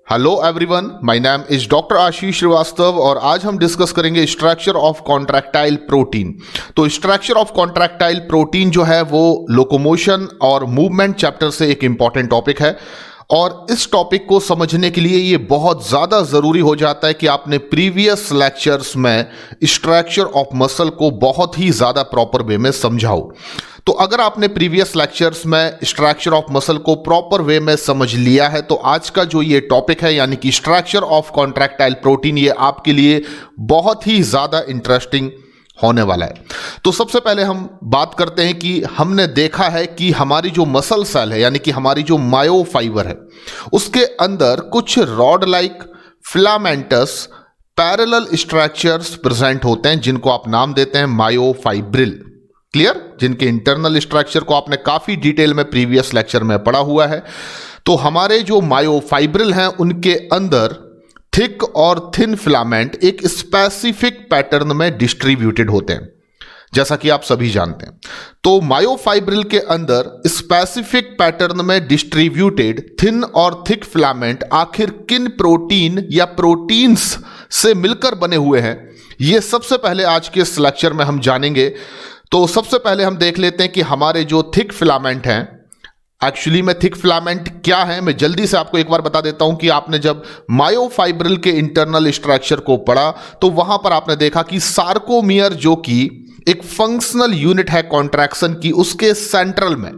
Hello everyone, my name is doctor Ashish Srivastava और आज हम डिस्कस करेंगे स्ट्रक्चर ऑफ कॉन्ट्रैक्टाइल प्रोटीन। तो स्ट्रक्चर ऑफ कॉन्ट्रैक्टाइल प्रोटीन जो है वो लोकोमोशन और मूवमेंट चैप्टर से एक इंपॉर्टेंट टॉपिक है और इस टॉपिक को समझने के लिए ये बहुत ज़्यादा ज़रूरी हो जाता है कि आपने प्रीवियस लेक्चर्स में स्ट्रक्चर ऑफ मसल को बहुत ही ज़्यादा प्रॉपर वे में समझा हो। तो अगर आपने प्रीवियस लेक्चर्स में स्ट्रक्चर ऑफ मसल को प्रॉपर वे में समझ लिया है तो आज का जो ये टॉपिक है यानी कि स्ट्रक्चर ऑफ कॉन्ट्रैक्टाइल प्रोटीन ये आपके लिए बहुत ही ज़्यादा इंटरेस्टिंग होने वाला है। तो सबसे पहले हम बात करते हैं कि हमने देखा है कि हमारी जो मसल सेल है यानी कि हमारी जो मायोफाइबर है उसके अंदर कुछ rod like filamentous parallel structures present होते हैं जिनको आप नाम देते हैं मायोफाइब्रिल। क्लियर? जिनके इंटरनल स्ट्रक्चर को आपने काफी डिटेल में प्रीवियस लेक्चर में पढ़ा हुआ है। तो हमारे जो मायोफाइब्रिल हैं उनके अंदर थिक और थिन फिलामेंट एक स्पेसिफिक पैटर्न में डिस्ट्रीब्यूटेड होते हैं जैसा कि आप सभी जानते हैं। तो मायोफाइब्रिल के अंदर स्पेसिफिक पैटर्न में डिस्ट्रीब्यूटेड थिन और थिक फिलामेंट आखिर किन प्रोटीन या प्रोटीन्स से मिलकर बने हुए हैं ये सबसे पहले आज के इस लेक्चर में हम जानेंगे। तो सबसे पहले हम देख लेते हैं कि हमारे जो थिक फिलामेंट हैं एक्चुअली में थिक फिलामेंट क्या है। मैं जल्दी से आपको एक बार बता देता हूं कि आपने जब मायोफाइब्रिल के इंटरनल स्ट्रक्चर को पढ़ा तो वहां पर आपने देखा कि सार्कोमियर जो कि एक फंक्शनल यूनिट है कॉन्ट्रैक्शन की उसके सेंट्रल में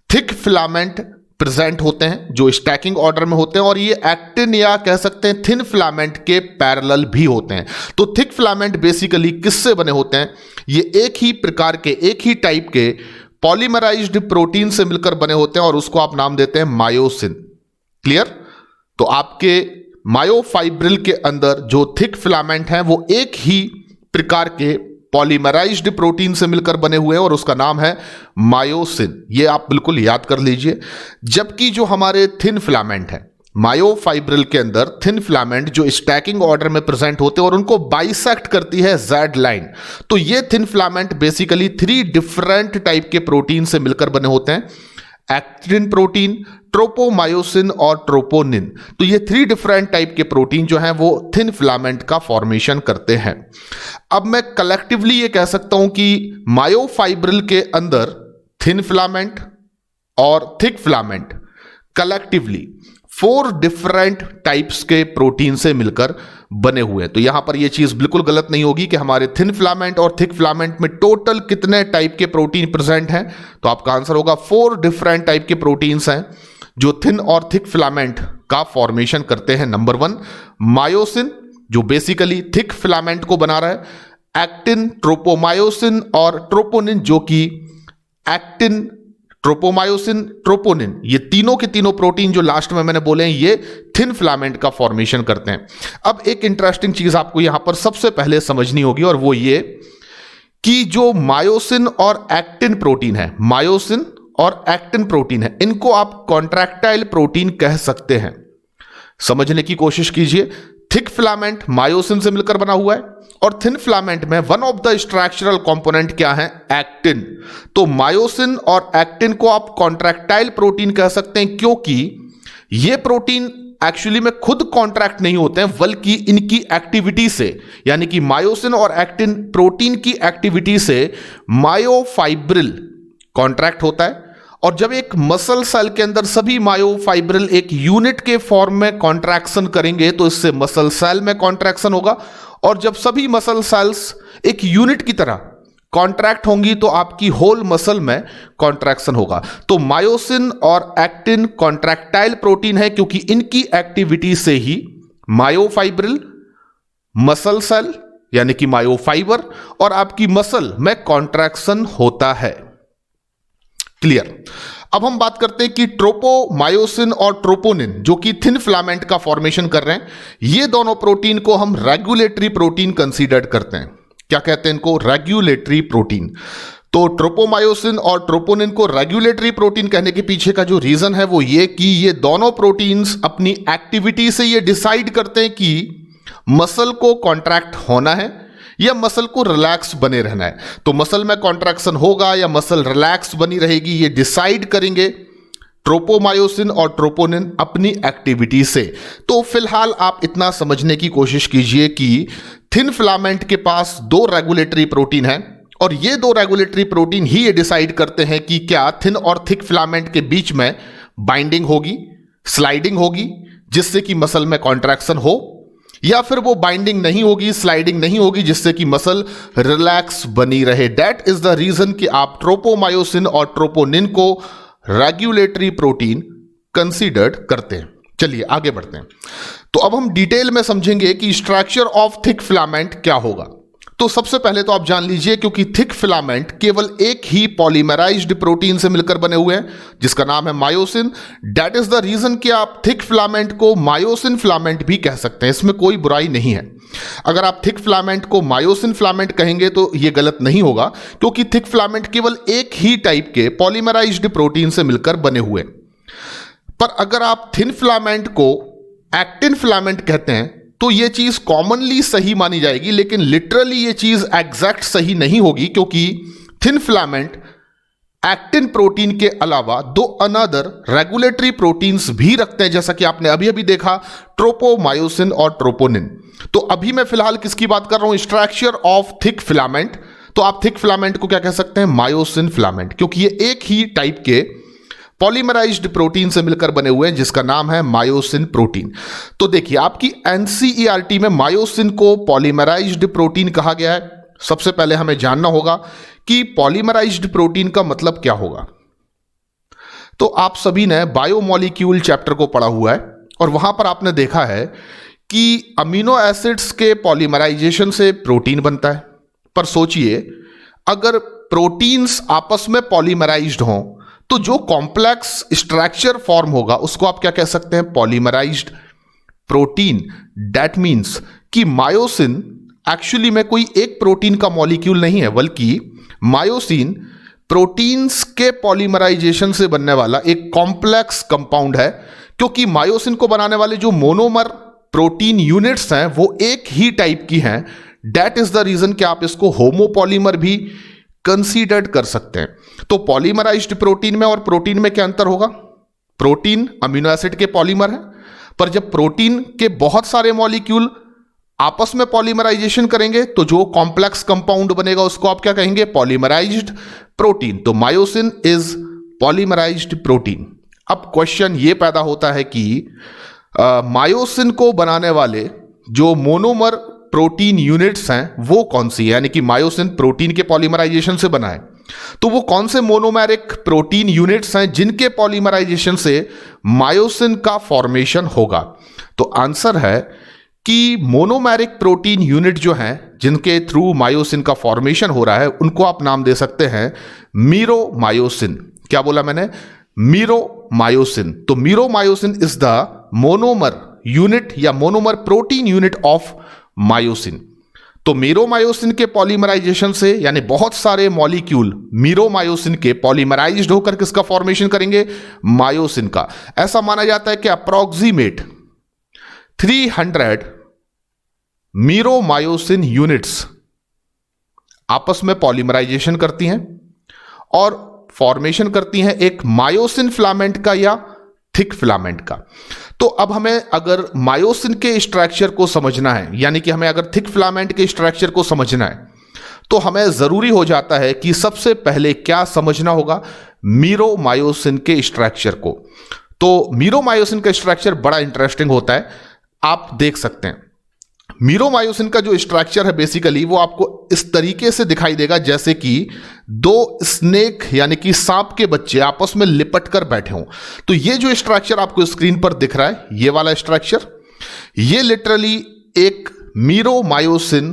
थिक फिलामेंट प्रेजेंट होते हैं जो स्टैकिंग ऑर्डर में होते हैं और ये एक्टिन या कह सकते हैं थिन फिलामेंट के पैरेलल भी होते हैं। तो थिक फिलामेंट बेसिकली किससे बने होते हैं? ये एक ही प्रकार के एक ही टाइप के पॉलीमराइज्ड प्रोटीन से मिलकर बने होते हैं और उसको आप नाम देते हैं मायोसिन। क्लियर? तो आपके मायोफाइब्रिल के अंदर जो थिक फिलामेंट हैं वो एक ही प्रकार के पॉलीमराइज्ड प्रोटीन से मिलकर बने हुए हैं और उसका नाम है मायोसिन। ये आप बिल्कुल याद कर लीजिए। जबकि जो हमारे थिन फिलामेंट है मायोफाइब्रिल के अंदर थिन फिलामेंट जो स्टैकिंग ऑर्डर में प्रेजेंट होते हैं और उनको बाइसेक्ट करती है जेड लाइन। तो ये thin filament basically 3 different type के प्रोटीन से मिलकर बने होते हैं, एक्टिन प्रोटीन, ट्रोपोमायोसिन और ट्रोपोनिन। तो ये 3 डिफरेंट टाइप के प्रोटीन जो हैं वो थिन फिलामेंट का फॉर्मेशन करते हैं। अब मैं कलेक्टिवली ये कह सकता हूं कि मायोफाइब्रिल के अंदर थिन फिलामेंट और thick filament collectively 4 different types के प्रोटीन से मिलकर बने हुए हैं। तो यहां पर यह चीज बिल्कुल गलत नहीं होगी कि हमारे थिन फिलामेंट और थिक फिलामेंट में टोटल कितने टाइप के प्रोटीन प्रेजेंट हैं। तो आपका आंसर होगा 4 डिफरेंट टाइप के प्रोटीन्स हैं जो थिन और थिक फिलामेंट का फॉर्मेशन करते हैं। नंबर 1 मायोसिन जो बेसिकली थिक फिलामेंट को बना रहा है, एक्टिन, ट्रोपोमायोसिन और ट्रोपोनिन जो कि एक्टिन, ट्रोपोमायोसिन, ट्रोपोनिन ये तीनों के तीनों प्रोटीन जो लास्ट में मैंने बोले हैं ये थिन फिलामेंट का फॉर्मेशन करते हैं। अब एक इंटरेस्टिंग चीज आपको यहां पर सबसे पहले समझनी होगी और वो ये कि जो मायोसिन और एक्टिन प्रोटीन है, मायोसिन और एक्टिन प्रोटीन है, इनको आप कॉन्ट्रैक्टाइल प्रोटीन कह सकते हैं। समझने की कोशिश कीजिए। थिक फिलामेंट मायोसिन से मिलकर बना हुआ है और थिन फिलामेंट में one of the structural component क्या है? एक्टिन। तो मायोसिन और एक्टिन को आप कॉन्ट्रैक्टाइल प्रोटीन कह सकते हैं क्योंकि ये प्रोटीन एक्चुअली में खुद कॉन्ट्रैक्ट नहीं होते हैं बल्कि इनकी एक्टिविटी से यानी कि मायोसिन और एक्टिन प्रोटीन की एक्टिविटी से मायोफाइब्रिल कॉन्ट्रैक्ट होता है। और जब एक मसल सेल के अंदर सभी मायोफाइब्रिल एक यूनिट के फॉर्म में कॉन्ट्रैक्शन करेंगे तो इससे मसल सेल में कॉन्ट्रैक्शन होगा और जब सभी मसल सेल्स एक यूनिट की तरह कॉन्ट्रैक्ट होंगी तो आपकी होल मसल में कॉन्ट्रैक्शन होगा। तो मायोसिन और एक्टिन कॉन्ट्रैक्टाइल प्रोटीन है क्योंकि इनकी एक्टिविटी से ही मायोफाइब्रिल, मसल सेल यानी कि मायोफाइबर और आपकी मसल में कॉन्ट्रैक्शन होता है। क्लियर? अब हम बात करते हैं कि ट्रोपोमायोसिन और ट्रोपोनिन जो कि थिन फिलामेंट का फॉर्मेशन कर रहे हैं, ये दोनों प्रोटीन को हम रेगुलेटरी प्रोटीन कंसीडर करते हैं। क्या कहते हैं इनको? Regulatory protein. तो ट्रोपोमायोसिन और ट्रोपोनिन को रेगुलेटरी प्रोटीन कहने के पीछे का जो रीजन है वो ये कि ये दोनों प्रोटीन्स अपनी एक्टिविटी से ये डिसाइड करते हैं कि मसल को कॉन्ट्रैक्ट होना है या मसल को रिलैक्स बने रहना है। तो मसल में कॉन्ट्रैक्शन होगा या मसल रिलैक्स बनी रहेगी ये डिसाइड करेंगे ट्रोपोमायोसिन और ट्रोपोनिन अपनी एक्टिविटी से। तो फिलहाल आप इतना समझने की कोशिश कीजिए कि थिन फिलामेंट के पास दो रेगुलेटरी प्रोटीन हैं और ये दो रेगुलेटरी प्रोटीन ही ये डिसाइड करते हैं कि क्या थिन और थिक फिलामेंट के बीच में बाइंडिंग होगी, स्लाइडिंग होगी, जिससे कि मसल में कॉन्ट्रैक्शन हो, या फिर वो बाइंडिंग नहीं होगी, स्लाइडिंग नहीं होगी, जिससे कि मसल रिलैक्स बनी रहे। दैट इज द रीजन कि आप ट्रोपोमायोसिन और ट्रोपोनिन को रेगुलेटरी प्रोटीन कंसीडर्ड करते हैं। चलिए आगे बढ़ते हैं। तो अब हम डिटेल में समझेंगे कि स्ट्रक्चर ऑफ थिक फिलामेंट क्या होगा। तो सबसे पहले तो आप जान लीजिए, क्योंकि थिक फिलामेंट केवल एक ही पॉलीमराइज्ड प्रोटीन से मिलकर बने हुए हैं जिसका नाम है myosin. That is the reason कि आप थिक फिलामेंट को मायोसिन फिलामेंट भी कह सकते हैं, इसमें कोई बुराई नहीं है। अगर आप थिक फिलामेंट को मायोसिन फिलामेंट कहेंगे तो यह गलत नहीं होगा, क्योंकि थिक फिलामेंट केवल एक ही टाइप के पॉलीमराइज्ड प्रोटीन से मिलकर बने हुए। पर अगर आप थिन फिलामेंट को एक्टिन फिलामेंट कहते हैं तो यह चीज कॉमनली सही मानी जाएगी, लेकिन लिटरली यह चीज एग्जैक्ट सही नहीं होगी, क्योंकि थिन फिलामेंट एक्टिन प्रोटीन के अलावा दो अनदर रेगुलेटरी प्रोटीन्स भी रखते हैं, जैसा कि आपने अभी अभी देखा, ट्रोपोमायोसिन और ट्रोपोनिन। तो अभी मैं फिलहाल किसकी बात कर रहा हूं? Structure of thick filament. तो आप थिक फिलामेंट को क्या कह सकते हैं? मायोसिन फिलामेंट, क्योंकि ये एक ही टाइप के पॉलीमराइज्ड प्रोटीन से मिलकर बने हुए हैं जिसका नाम है मायोसिन प्रोटीन। तो देखिए, आपकी एनसीईआरटी में मायोसिन को पॉलीमराइज्ड प्रोटीन कहा गया है। सबसे पहले हमें जानना होगा कि पॉलीमराइज्ड प्रोटीन का मतलब क्या होगा। तो आप सभी ने बायोमोलिक्यूल चैप्टर को पढ़ा हुआ है और वहां पर आपने देखा है कि अमीनो एसिड्स के पॉलीमराइजेशन से प्रोटीन बनता है। पर सोचिए, अगर प्रोटीन्स आपस में पॉलीमराइज्ड हों तो जो कॉम्प्लेक्स स्ट्रक्चर फॉर्म होगा उसको आप क्या कह सकते हैं? पॉलीमराइज्ड प्रोटीन। दैट मीन्स कि मायोसिन एक्चुअली में कोई एक प्रोटीन का मॉलिक्यूल नहीं है, बल्कि मायोसिन प्रोटीन्स के पॉलीमराइजेशन से बनने वाला एक कॉम्प्लेक्स कंपाउंड है, क्योंकि मायोसिन को बनाने वाले जो मोनोमर प्रोटीन यूनिट्स हैं वो एक ही टाइप की हैं। दैट इज द रीजन कि आप इसको होमोपॉलीमर भी कंसीडर्ड कर सकते हैं। तो पॉलीमराइज्ड प्रोटीन में और प्रोटीन में क्या अंतर होगा? प्रोटीन अमीनो एसिड के पॉलीमर है, पर जब प्रोटीन के बहुत सारे मॉलिक्यूल आपस में पॉलीमराइजेशन करेंगे तो जो कॉम्प्लेक्स कंपाउंड बनेगा उसको आप क्या कहेंगे? पॉलीमराइज्ड प्रोटीन। तो मायोसिन इज पॉलीमराइज्ड प्रोटीन। अब क्वेश्चन ये पैदा होता है कि मायोसिन को बनाने वाले जो मोनोमर प्रोटीन यूनिट्स हैं वो कौन सी है? यानी कि मायोसिन प्रोटीन के पॉलीमराइजेशन से बना है, तो वो कौन से मोनोमेरिक प्रोटीन यूनिट्स हैं जिनके पॉलीमराइजेशन से मायोसिन का फॉर्मेशन होगा? तो आंसर है कि मोनोमेरिक प्रोटीन यूनिट जो हैं जिनके थ्रू मायोसिन का फॉर्मेशन हो रहा है उनको आप नाम दे सकते हैं मीरोमायोसिन। क्या बोला मैंने? मीरोमायोसिन। तो meromyosin is the monomer unit या monomer protein unit of myosin. तो मीरोमायोसिन के पॉलीमराइजेशन से, यानी बहुत सारे मॉलिक्यूल मीरोमायोसिन के पॉलीमराइज्ड होकर किसका फॉर्मेशन करेंगे? मायोसिन का। ऐसा माना जाता है कि अप्रॉक्सीमेट 300 मीरोमायोसिन यूनिट्स आपस में पॉलीमराइजेशन करती हैं और फॉर्मेशन करती हैं एक मायोसिन फिलामेंट का या थिक फिलामेंट का। तो अब हमें अगर मायोसिन के स्ट्रक्चर को समझना है, यानी कि हमें अगर थिक फिलामेंट के स्ट्रक्चर को समझना है, तो हमें जरूरी हो जाता है कि सबसे पहले क्या समझना होगा? मीरोमायोसिन के स्ट्रक्चर को। तो मीरोमायोसिन का स्ट्रक्चर बड़ा इंटरेस्टिंग होता है, आप देख सकते हैं। मीरोमायोसिन का जो स्ट्रक्चर है बेसिकली वो आपको इस तरीके से दिखाई देगा जैसे कि दो स्नेक यानी कि सांप के बच्चे आपस में लिपट कर बैठे हों। तो ये जो स्ट्रक्चर आपको स्क्रीन पर दिख रहा है, ये वाला स्ट्रक्चर, ये लिटरली एक मीरोमायोसिन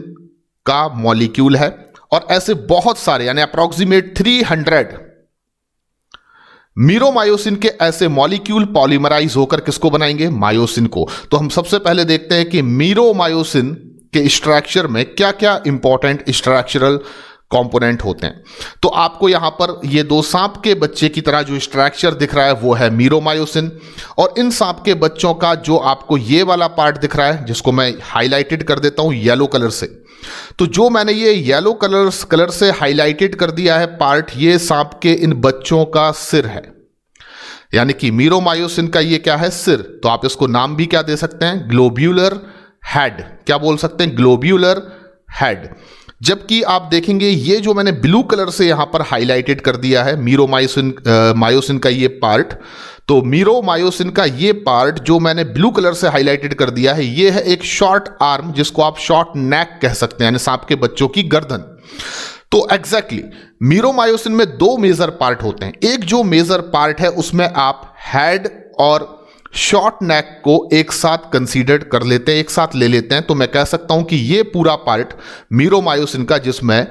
का मॉलिक्यूल है। और ऐसे बहुत सारे यानी अप्रॉक्सीमेट 300 मीरोमायोसिन के ऐसे मॉलिक्यूल पॉलीमराइज होकर किसको बनाएंगे? मायोसिन को। तो हम सबसे पहले देखते हैं कि मीरोमायोसिन के स्ट्रक्चर में क्या क्या इंपॉर्टेंट स्ट्रक्चरल कंपोनेंट होते हैं। तो आपको यहां पर ये दो सांप के बच्चे की तरह जो स्ट्रक्चर दिख रहा है वो है मीरोमायोसिन, और इन सांप के बच्चों का जो आपको ये वाला पार्ट दिख रहा है जिसको मैं हाईलाइटेड कर देता हूं येलो कलर से, तो जो मैंने ये येलो कलर से हाईलाइटेड कर दिया है पार्ट, ये सांप के इन बच्चों का सिर है। यानी कि मीरोमायोसिन का ये क्या है, सिर, तो आप इसको नाम भी क्या दे सकते हैं, ग्लोब्यूलर हेड। क्या बोल सकते हैं, ग्लोब्यूलर हेड। जबकि आप देखेंगे ये जो मैंने ब्लू कलर से यहां पर हाईलाइटेड कर दिया है मायोसिन का ये पार्ट, तो मीरोमायोसिन का ये पार्ट जो मैंने ब्लू कलर से हाईलाइटेड कर दिया है, ये है एक शॉर्ट आर्म, जिसको आप शॉर्ट नेक कह सकते हैं, यानी सांप के बच्चों की गर्दन। तो एग्जैक्टली मीरोमायोसिन में दो मेजर पार्ट होते हैं। एक जो मेजर पार्ट है उसमें आप हेड और शॉर्ट नेक को एक साथ कंसीडर कर लेते हैं, एक साथ ले लेते हैं। तो मैं कह सकता हूं कि ये पूरा पार्ट मीरोमायोसिन का, जिसमें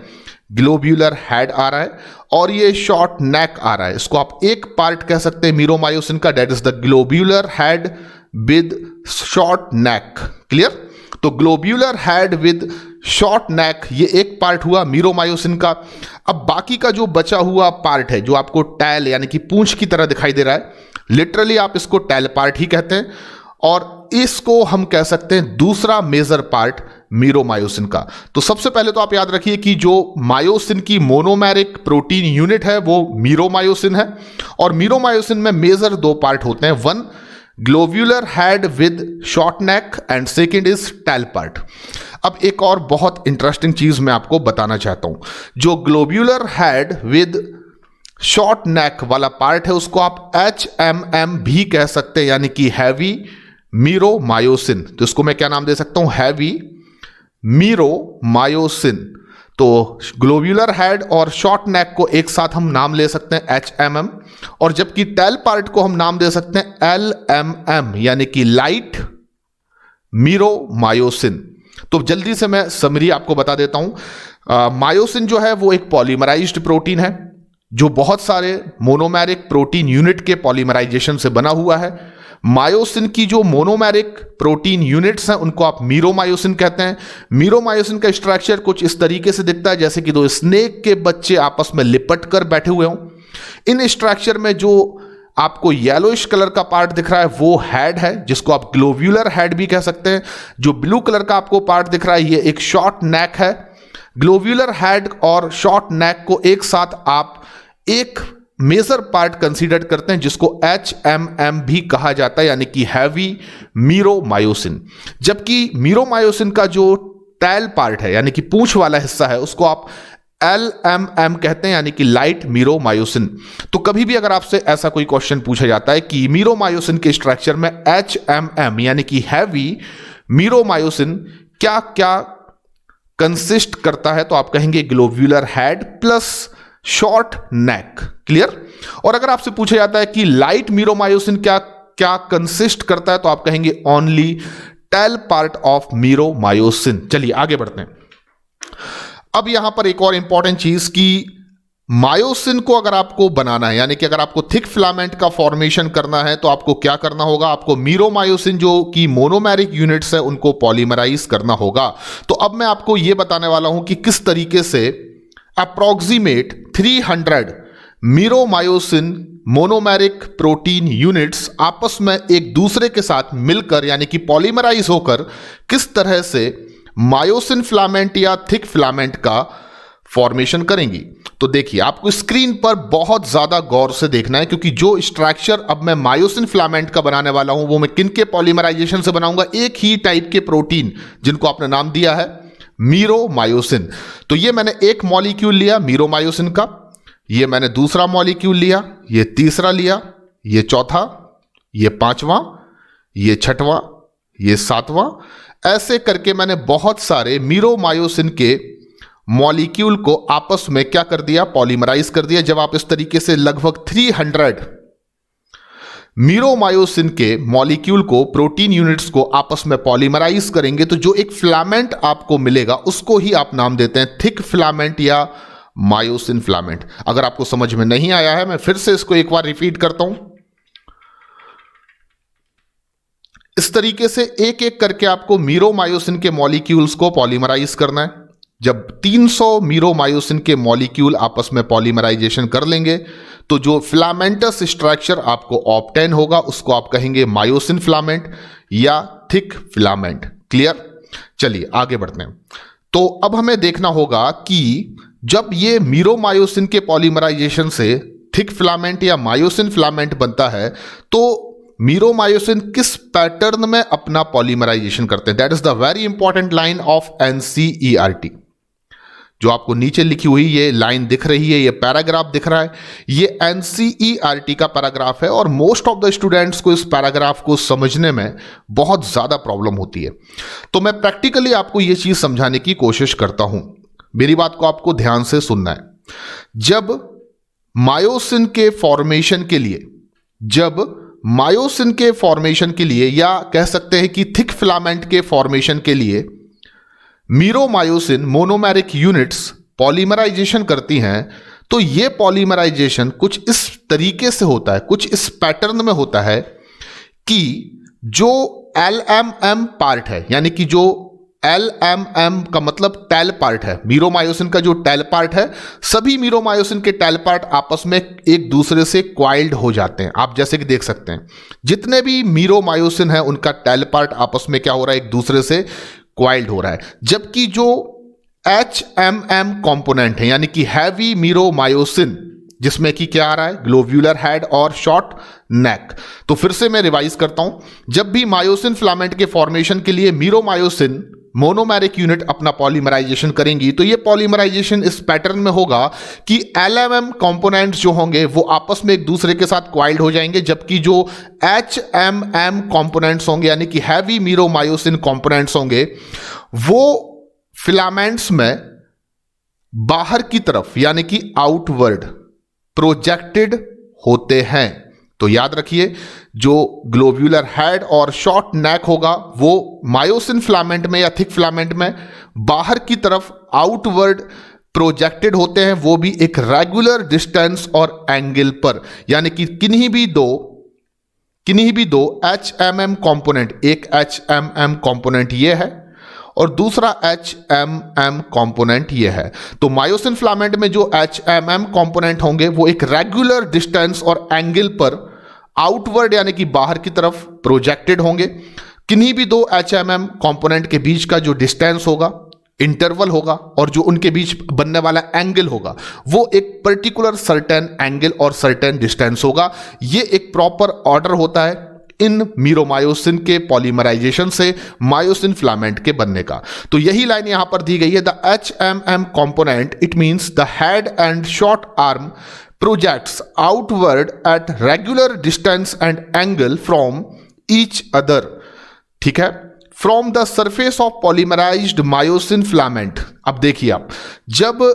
ग्लोब्यूलर हेड आ रहा है और ये शॉर्ट नेक आ रहा है, इसको आप एक पार्ट कह सकते हैं मीरोमायोसिन का, that is the globular head with short neck. Clear? तो ग्लोब्यूलर हेड विद शॉर्ट नेक ये एक पार्ट हुआ मीरोमायोसिन का। अब बाकी का जो बचा हुआ पार्ट है, जो आपको टैल यानी कि पूंछ की तरह दिखाई दे रहा है, लिटरली आप इसको टैल पार्ट ही कहते हैं, और इसको हम कह सकते हैं दूसरा मेजर पार्ट मीरोमायोसिन का। तो सबसे पहले तो आप याद रखिए कि जो मायोसिन की मोनोमेरिक प्रोटीन यूनिट है वो मीरोमायोसिन है, और मीरोमायोसिन में मेजर दो पार्ट होते हैं, one globular head with short neck and second is tail part. अब एक और बहुत इंटरेस्टिंग चीज मैं आपको बताना चाहता हूं, जो ग्लोब्यूलर हेड विद शॉर्ट नेक वाला पार्ट है उसको आप HMM भी कह सकते हैं, यानी कि हैवी मीरोमायोसिन। तो इसको मैं क्या नाम दे सकता हूं, हैवी मीरोमायोसिन। तो ग्लोब्यूलर हेड और शॉर्ट नेक को एक साथ हम नाम ले सकते हैं HMM, और जबकि टैल पार्ट को हम नाम दे सकते हैं LMM, यानी कि लाइट मीरोमायोसिन। तो जल्दी से मैं समरी आपको बता देता हूं। मायोसिन जो है वो एक पॉलीमराइज्ड प्रोटीन है, जो बहुत सारे मोनोमेरिक प्रोटीन यूनिट के पॉलीमराइजेशन से बना हुआ है। मायोसिन की जो मोनोमेरिक प्रोटीन यूनिट्स हैं उनको आप मीरोमायोसिन कहते हैं। मीरोमायोसिन का स्ट्रक्चर कुछ इस तरीके से दिखता है जैसे कि दो स्नेक के बच्चे आपस में लिपट कर बैठे हुए हों। इन स्ट्रक्चर में जो आपको येलोइश कलर का पार्ट दिख रहा है वो हेड है, जिसको आप ग्लोब्यूलर हेड भी कह सकते हैं। जो ब्लू कलर का आपको पार्ट दिख रहा है ये एक शॉर्ट नेक है। ग्लोब्यूलर हेड और शॉर्ट नेक को एक साथ आप एक मेजर पार्ट कंसीडर करते हैं, जिसको HMM भी कहा जाता है, यानी कि हैवी मीरोमायोसिन। जबकि मीरोमायोसिन का जो टैल पार्ट है यानी कि पूंछ वाला हिस्सा है उसको आप LMM कहते हैं, यानी कि लाइट मीरोमायोसिन। तो कभी भी अगर आपसे ऐसा कोई क्वेश्चन पूछा जाता है कि मीरोमायोसिन के स्ट्रक्चर में HMM यानी कि हैवी मीरोमायोसिन क्या क्या कंसिस्ट करता है, तो आप कहेंगे ग्लोब्यूलर हेड प्लस शॉर्ट नेक। क्लियर? और अगर आपसे पूछा जाता है कि लाइट मीरोमायोसिन क्या क्या कंसिस्ट करता है, तो आप कहेंगे only tail part of meromyosin. चलिए आगे बढ़ते हैं। अब यहां पर एक और इंपॉर्टेंट चीज कि मायोसिन को अगर आपको बनाना है, यानी कि अगर आपको थिक फिलामेंट का फॉर्मेशन करना है, तो आपको क्या करना होगा, आपको मीरोमायोसिन जो कि मोनोमेरिक यूनिट्स है उनको पॉलीमराइज करना होगा। तो अब मैं आपको यह बताने वाला हूं कि किस तरीके से approximate 300 meromyosin monomeric protein units आपस में एक दूसरे के साथ मिलकर यानी कि पॉलीमराइज होकर किस तरह से मायोसिन फिलामेंट या थिक फिलामेंट का फॉर्मेशन करेंगी। तो देखिए, आपको स्क्रीन पर बहुत ज्यादा गौर से देखना है, क्योंकि जो स्ट्रक्चर अब मैं मायोसिन फिलामेंट का बनाने वाला हूं वो मैं किनके पॉलीमराइजेशन से बनाऊंगा, एक ही टाइप के प्रोटीन जिनको आपने नाम दिया है मीरोमायोसिन। तो ये मैंने एक मॉलिक्यूल लिया मीरोमायोसिन का, ये मैंने दूसरा मॉलिक्यूल लिया, ये तीसरा लिया, ये चौथा, ये पांचवां, ये छठवां, ये सातवां, ऐसे करके मैंने बहुत सारे मीरोमायोसिन के मॉलिक्यूल को आपस में क्या कर दिया, पॉलीमराइज कर दिया। जब आप इस तरीके से लगभग 300 मीरोमायोसिन के मॉलिक्यूल को, प्रोटीन यूनिट्स को आपस में पॉलीमराइज करेंगे, तो जो एक फिलामेंट आपको मिलेगा उसको ही आप नाम देते हैं थिक फिलामेंट या मायोसिन फिलामेंट। अगर आपको समझ में नहीं आया है, मैं फिर से इसको एक बार रिपीट करता हूं। इस तरीके से एक एक करके आपको मीरोमायोसिन के मॉलिक्यूल्स को पॉलीमराइज करना है। जब 300 मीरोमायोसिन के मॉलिक्यूल आपस में पॉलीमराइजेशन कर लेंगे, तो जो फिलामेंटस स्ट्रक्चर आपको ऑब्टेन होगा उसको आप कहेंगे मायोसिन फिलामेंट या थिक फिलामेंट। क्लियर? चलिए आगे बढ़ते हैं। तो अब हमें देखना होगा कि जब ये मीरोमायोसिन के पॉलीमराइजेशन से थिक फिलामेंट या मायोसिन फिलामेंट बनता है तो मीरोमायोसिन किस पैटर्न में अपना पॉलीमराइजेशन करते हैं? That is the very important line of NCERT. जो आपको नीचे लिखी हुई ये लाइन दिख रही है, ये पैराग्राफ दिख रहा है, ये एनसीईआरटी का पैराग्राफ है और मोस्ट ऑफ द स्टूडेंट्स को इस पैराग्राफ को समझने में बहुत ज्यादा प्रॉब्लम होती है। तो मैं प्रैक्टिकली आपको ये चीज समझाने की कोशिश करता हूं। मेरी बात को आपको ध्यान से सुनना है। जब मायोसिन के फॉर्मेशन के लिए या कह सकते हैं कि थिक फिलामेंट के फॉर्मेशन के लिए मीरोमायोसिन मोनोमेरिक यूनिट्स पॉलीमराइजेशन करती हैं, तो ये पॉलीमराइजेशन कुछ इस तरीके से होता है, कुछ इस पैटर्न में होता है कि जो LMM पार्ट है, यानी कि जो LMM का मतलब टेल पार्ट है, मीरोमायोसिन का जो टेल पार्ट है, सभी मीरोमायोसिन के टेल पार्ट आपस में एक दूसरे से क्वाइल्ड हो जाते हैं। आप जैसे कि देख सकते हैं जितने भी मीरोमायोसिन है उनका टेल पार्ट आपस में क्या हो रहा है, एक दूसरे से क्वाइल्ड हो रहा है। जबकि जो HMM कंपोनेंट है यानी कि हैवी मीरोमायोसिन, जिसमें कि क्या आ रहा है, ग्लोब्यूलर हेड और शॉर्ट नेक। तो फिर से मैं रिवाइज करता हूं, जब भी मायोसिन फिलामेंट के फॉर्मेशन के लिए मीरोमायोसिन मोनोमेरिक यूनिट अपना पॉलीमराइजेशन करेंगी तो ये पॉलीमराइजेशन इस पैटर्न में होगा कि LMM कंपोनेंट्स जो होंगे वो आपस में एक दूसरे के साथ क्वाइल्ड हो जाएंगे, जबकि जो HMM कंपोनेंट्स होंगे यानी कि हैवी मीरोमायोसिन कंपोनेंट्स होंगे वो फिलामेंट्स में बाहर की तरफ यानी कि आउटवर्ड प्रोजेक्टेड होते हैं। तो याद रखिए, जो ग्लोब्यूलर हेड और शॉर्ट नेक होगा वो मायोसिन फिलामेंट में या थिक फिलामेंट में बाहर की तरफ आउटवर्ड प्रोजेक्टेड होते हैं, वो भी एक रेगुलर डिस्टेंस और एंगल पर। यानी कि किन्हीं भी दो HMM कंपोनेंट, एक HMM कंपोनेंट ये है और दूसरा HMM कंपोनेंट ये है। तो मायोसिन फिलामेंट में जो HMM कंपोनेंट होंगे वो एक रेगुलर डिस्टेंस और एंगल पर आउटवर्ड यानी कि बाहर की तरफ प्रोजेक्टेड होंगे। किन्हीं भी दो HMM कंपोनेंट के बीच का जो डिस्टेंस होगा, इंटरवल होगा, और जो उनके बीच बनने वाला एंगल होगा वो एक पर्टिकुलर सर्टेन एंगल और सर्टेन डिस्टेंस होगा। ये एक प्रॉपर ऑर्डर होता है इन मीरोमायोसिन के पॉलीमराइजेशन से मायोसिन फिलामेंट के बनने का। तो यही लाइन यहां पर दी गई है, the HMM component it means the head and short arm projects outward at regular distance and angle from each other. ठीक है, from the surface of polymerized myosin filament. अब देखिए आप, जब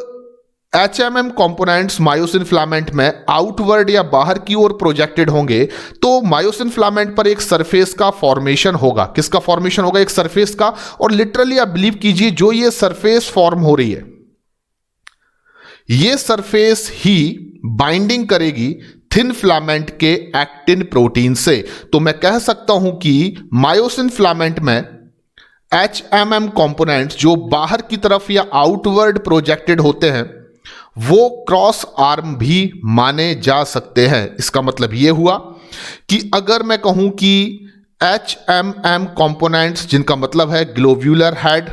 HMM कंपोनेंट्स मायोसिन फिलामेंट में outward या बाहर की ओर प्रोजेक्टेड होंगे तो मायोसिन फिलामेंट पर एक सरफेस का फॉर्मेशन होगा। किसका फॉर्मेशन होगा? एक सरफेस का। और लिटरली आप बिलीव कीजिए, जो ये सरफेस फॉर्म हो रही है, ये सरफेस ही बाइंडिंग करेगी थिन फिलामेंट के एक्टिन प्रोटीन से। तो मैं कह सकता हूं कि मायोसिन फिलामेंट में HMM कंपोनेंट्स जो बाहर की तरफ या आउटवर्ड प्रोजेक्टेड होते हैं वो क्रॉस आर्म भी माने जा सकते हैं। इसका मतलब यह हुआ कि अगर मैं कहूं कि HMM कंपोनेंट्स, जिनका मतलब है ग्लोब्यूलर हेड,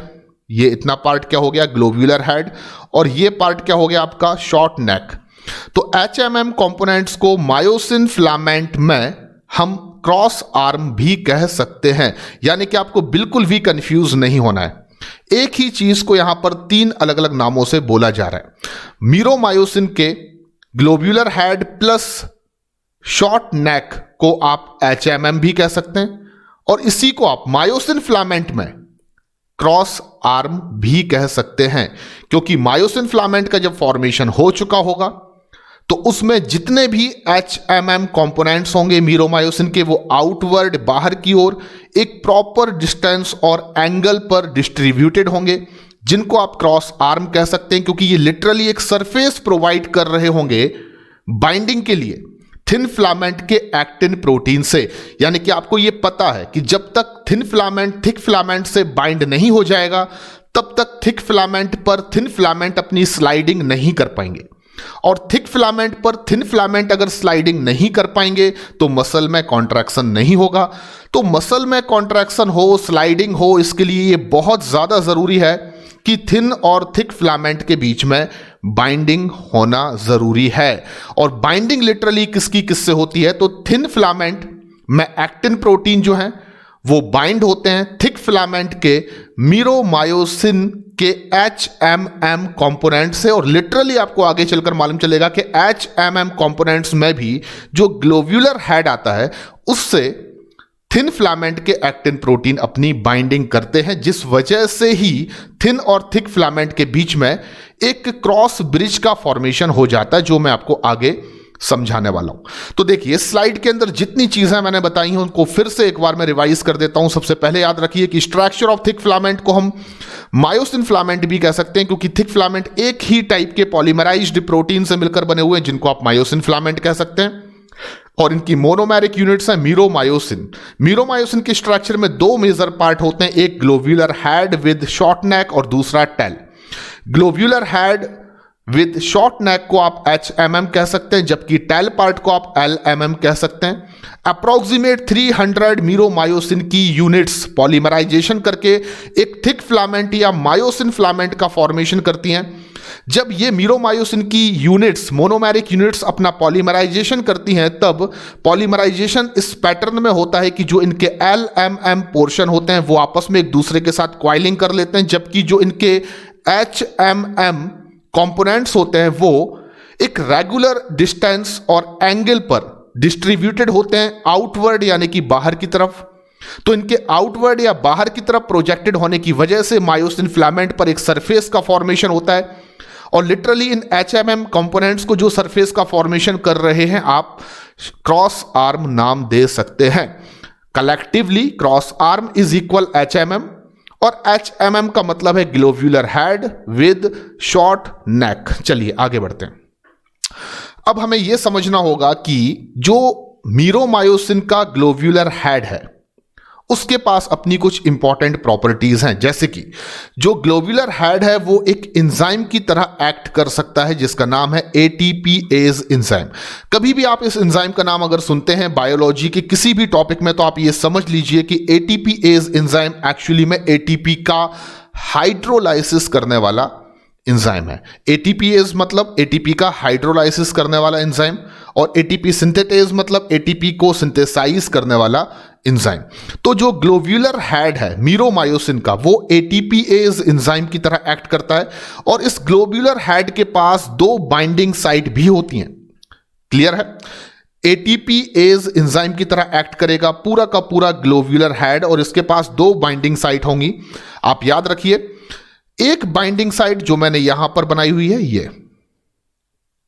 ये इतना पार्ट क्या हो गया, ग्लोब्यूलर हेड, और ये पार्ट क्या हो गया आपका, शॉर्ट नेक। तो HMM कंपोनेंट्स को मायोसिन फिलामेंट में हम क्रॉस आर्म भी कह सकते हैं। यानी कि आपको बिल्कुल भी कंफ्यूज नहीं होना है, एक ही चीज को यहां पर 3 अलग अलग नामों से बोला जा रहा है। मीरोमायोसिन के globular head plus short neck को आप HMM भी कह सकते हैं, और इसी को आप मायोसिन फिलामेंट में क्रॉस आर्म भी कह सकते हैं, क्योंकि मायोसिन फिलामेंट का जब फॉर्मेशन हो चुका होगा तो उसमें जितने भी HMM कंपोनेंट्स होंगे मीरोमायोसिन के, वो आउटवर्ड बाहर की ओर एक प्रॉपर डिस्टेंस और एंगल पर डिस्ट्रीब्यूटेड होंगे, जिनको आप क्रॉस आर्म कह सकते हैं, क्योंकि ये लिटरली एक सरफेस प्रोवाइड कर रहे होंगे बाइंडिंग के लिए थिन फिलामेंट के एक्टिन प्रोटीन से। यानी कि आपको ये पता है कि जब तक थिन फिलामेंट थिक फिलामेंट से बाइंड नहीं हो जाएगा तब तक थिक फिलामेंट पर थिन फिलामेंट अपनी स्लाइडिंग नहीं कर पाएंगे, और थिक फिलामेंट पर थिन फिलामेंट अगर स्लाइडिंग नहीं कर पाएंगे तो मसल में कॉन्ट्रैक्शन नहीं होगा। तो मसल में कॉन्ट्रैक्शन हो, स्लाइडिंग हो, इसके लिए ये बहुत ज्यादा जरूरी है कि थिन और थिक फिलामेंट के बीच में बाइंडिंग होना जरूरी है। और बाइंडिंग लिटरली किसकी किससे होती है? तो थिन फिलामेंट में एक्टिन प्रोटीन जो है वो बाइंड होते हैं थिक फिलामेंट के मीरोमायोसिन के HMM कंपोनेंट से। और लिटरली आपको आगे चलकर मालूम चलेगा कि HMM कंपोनेंट्स में भी जो ग्लोब्यूलर हेड आता है उससे थिन फिलामेंट के एक्टिन प्रोटीन अपनी बाइंडिंग करते हैं, जिस वजह से ही थिन और थिक फिलामेंट के बीच में एक क्रॉस ब्रिज का फॉर्मेशन हो जाता है, जो मैं आपको आगे समझाने वाला हूं। तो देखिए स्लाइड के अंदर जितनी चीजें मैंने बताई हैं उनको फिर से एक बार मैं रिवाइज कर देता हूं। सबसे पहले याद रखिए कि स्ट्रक्चर ऑफ थिक फिलामेंट को हम मायोसिन फिलामेंट भी कह सकते हैं, क्योंकि थिक फिलामेंट एक ही टाइप के पॉलीमराइज्ड प्रोटीन से मिलकर बने हुए हैं, जिनको आप मायोसिन फिलामेंट कह सकते हैं। और इनकी मोनोमेरिक यूनिट्स हैं मीरोमायोसिन। मीरोमायोसिन के स्ट्रक्चर में दो मेजर पार्ट होते हैं, एक globular head with short neck और दूसरा tail. Globular head with short neck को आप HMM कह सकते हैं, जबकि टेल पार्ट को आप LMM कह सकते हैं। अप्रोक्सीमेट 300 मीरोमायोसिन की यूनिट्स पॉलीमराइजेशन करके एक थिक फिलामेंट या मायोसिन फिलामेंट का फॉर्मेशन करती हैं। जब ये मीरोमायोसिन की यूनिट्स मोनोमेरिक यूनिट्स अपना पॉलीमराइजेशन करती हैं, तब पॉलीमराइजेशन इस पैटर्न में होता है कि जो इनके LMM पोर्शन होते हैं वो आपस में एक दूसरे के साथ क्वाइलिंग कर लेते हैं, जबकि जो इनके HMM कंपोनेंट्स होते हैं वो एक रेगुलर डिस्टेंस और एंगल पर डिस्ट्रीब्यूटेड होते हैं आउटवर्ड, यानी कि बाहर की तरफ। तो इनके आउटवर्ड या बाहर की तरफ प्रोजेक्टेड होने की वजह से मायोसिन फिलामेंट पर एक सरफेस का फॉर्मेशन होता है। और लिटरली इन HMM कंपोनेंट्स को जो सरफेस का फॉर्मेशन कर रहे हैं आप क्रॉस आर्म नाम दे सकते हैं। Collectively cross arm is equal HMM, और HMM का मतलब है ग्लोब्यूलर हेड विद शॉर्ट नेक। चलिए आगे बढ़ते हैं। अब हमें यह समझना होगा कि जो मीरोमायोसिन का ग्लोब्यूलर हेड है उसके पास अपनी कुछ इंपॉर्टेंट प्रॉपर्टीज हैं, जैसे कि जो ग्लोब्यूलर हेड है वो एक एंजाइम की तरह एक्ट कर सकता है, जिसका नाम है ATPase एंजाइम। कभी भी आप इस एंजाइम का नाम अगर सुनते हैं बायोलॉजी के किसी भी टॉपिक में, तो आप ये समझ लीजिए कि ATPase एंजाइम एक्चुअली में ATP का हाइड्रोलाइसिस करने वाला एंजाइम है। ATPase मतलब ATP का हाइड्रोलाइसिस करने वाला एंजाइम, और ATP सिंथेटेज मतलब ATP को सिंथेसाइज करने वाला एंजाइम। तो जो ग्लोब्यूलर हेड है मीरोमायोसिन का वो ATPase एंजाइम की तरह एक्ट करता है, और इस ग्लोब्यूलर हेड के पास दो बाइंडिंग साइट भी होती हैं। क्लियर है? ATPase एंजाइम की तरह एक्ट करेगा पूरा का पूरा ग्लोब्यूलर हेड, और इसके पास दो बाइंडिंग साइट होंगी। आप याद रखिए, एक बाइंडिंग साइट जो मैंने यहां पर बनाई हुई है ये,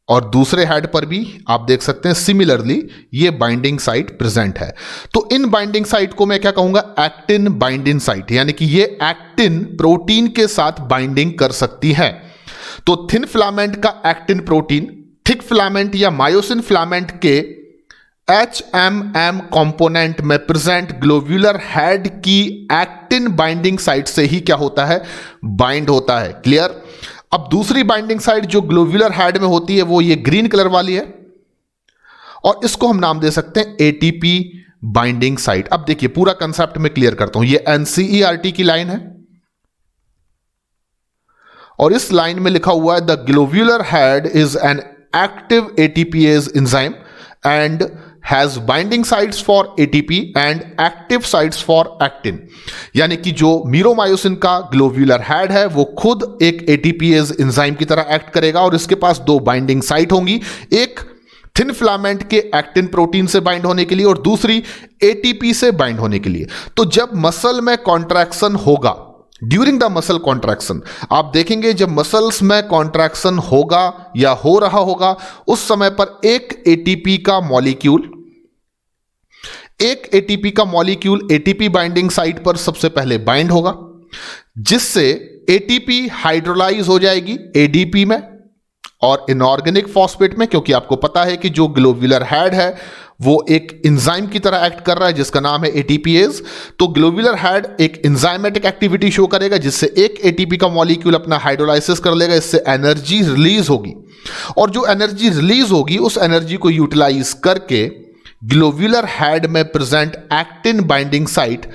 और दूसरे हेड पर भी आप देख सकते हैं सिमिलरली ये बाइंडिंग साइट प्रेजेंट है। तो इन बाइंडिंग साइट को मैं क्या कहूंगा? एक्टिन बाइंडिंग साइट, यानी कि ये एक्टिन प्रोटीन के साथ बाइंडिंग कर सकती है। तो थिन फिलामेंट का एक्टिन प्रोटीन थिक फिलामेंट या मायोसिन फिलामेंट के HMM कंपोनेंट में प्रेजेंट ग्लोब्यूलर हेड की एक्टिन बाइंडिंग साइट से ही क्या होता है? बाइंड होता है। क्लियर? अब दूसरी बाइंडिंग साइट जो ग्लोब्यूलर हेड में होती है वो ये ग्रीन कलर वाली है, और इसको हम नाम दे सकते हैं ATP बाइंडिंग साइट। अब देखिए पूरा कंसेप्ट में क्लियर करता हूं। ये NCERT की लाइन है, और इस लाइन में लिखा हुआ है the globular head is an active ATPase enzyme and has binding sites for ATP and active sites for actin। यानी कि जो मीरोमायोसिन का ग्लोब्यूलर हेड है वो खुद एक ATPase एंजाइम की तरह एक्ट करेगा, और इसके पास दो बाइंडिंग साइट होंगी, एक थिन फिलामेंट के एक्टिन प्रोटीन से बाइंड होने के लिए और दूसरी ATP से बाइंड होने के लिए। तो जब मसल में कॉन्ट्रैक्शन होगा, ड्यूरिंग द मसल कॉन्ट्रैक्शन, आप देखेंगे जब मसल्स में कॉन्ट्रैक्शन होगा या हो रहा होगा उस समय पर एक ATP का मॉलिक्यूल ATP बाइंडिंग साइट पर सबसे पहले बाइंड होगा, जिससे ATP हाइड्रोलाइज हो जाएगी ADP में और इनऑर्गेनिक फॉस्फेट में, क्योंकि आपको पता है कि जो ग्लोब्यूलर हेड है वो एक एंजाइम की तरह एक्ट कर रहा है जिसका नाम है ATPase। तो ग्लोब्यूलर हेड एक एंजाइमेटिक एक्टिविटी शो करेगा, जिससे एक ATP का मॉलिक्यूल अपना हाइड्रोलाइसिस कर लेगा, इससे एनर्जी रिलीज होगी, और जो एनर्जी रिलीज होगी उस एनर्जी को यूटिलाइज करके ग्लोब्यूलर हेड में present actin binding site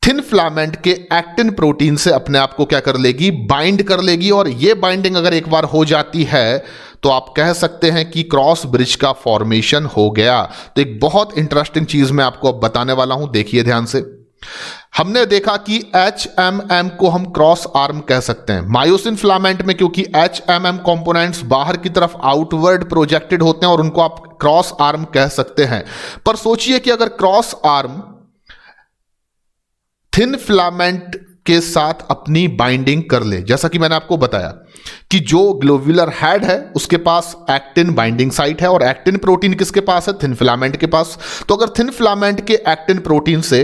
thin filament के एक्टिन प्रोटीन से अपने आप को क्या कर लेगी, बाइंड कर लेगी। और ये बाइंडिंग अगर एक बार हो जाती है तो आप कह सकते हैं कि क्रॉस ब्रिज का फॉर्मेशन हो गया। तो एक बहुत इंटरेस्टिंग चीज मैं आपको अब बताने वाला हूं, देखिए ध्यान से। हमने देखा कि HMM को हम क्रॉस आर्म कह सकते हैं मायोसिन फिलामेंट में, क्योंकि HMM कंपोनेंट्स बाहर की तरफ आउटवर्ड प्रोजेक्टेड होते हैं और उनको आप क्रॉस आर्म कह सकते हैं। पर सोचिए कि अगर क्रॉस आर्म थिन फिलामेंट के साथ अपनी बाइंडिंग कर ले, जैसा कि मैंने आपको बताया कि जो ग्लोब्यूलर हेड है उसके पास एक्टिन बाइंडिंग साइट है और एक्टिन प्रोटीन किसके पास है, थिन फिलामेंट के पास। तो अगर थिन फिलामेंट के एक्टिन प्रोटीन से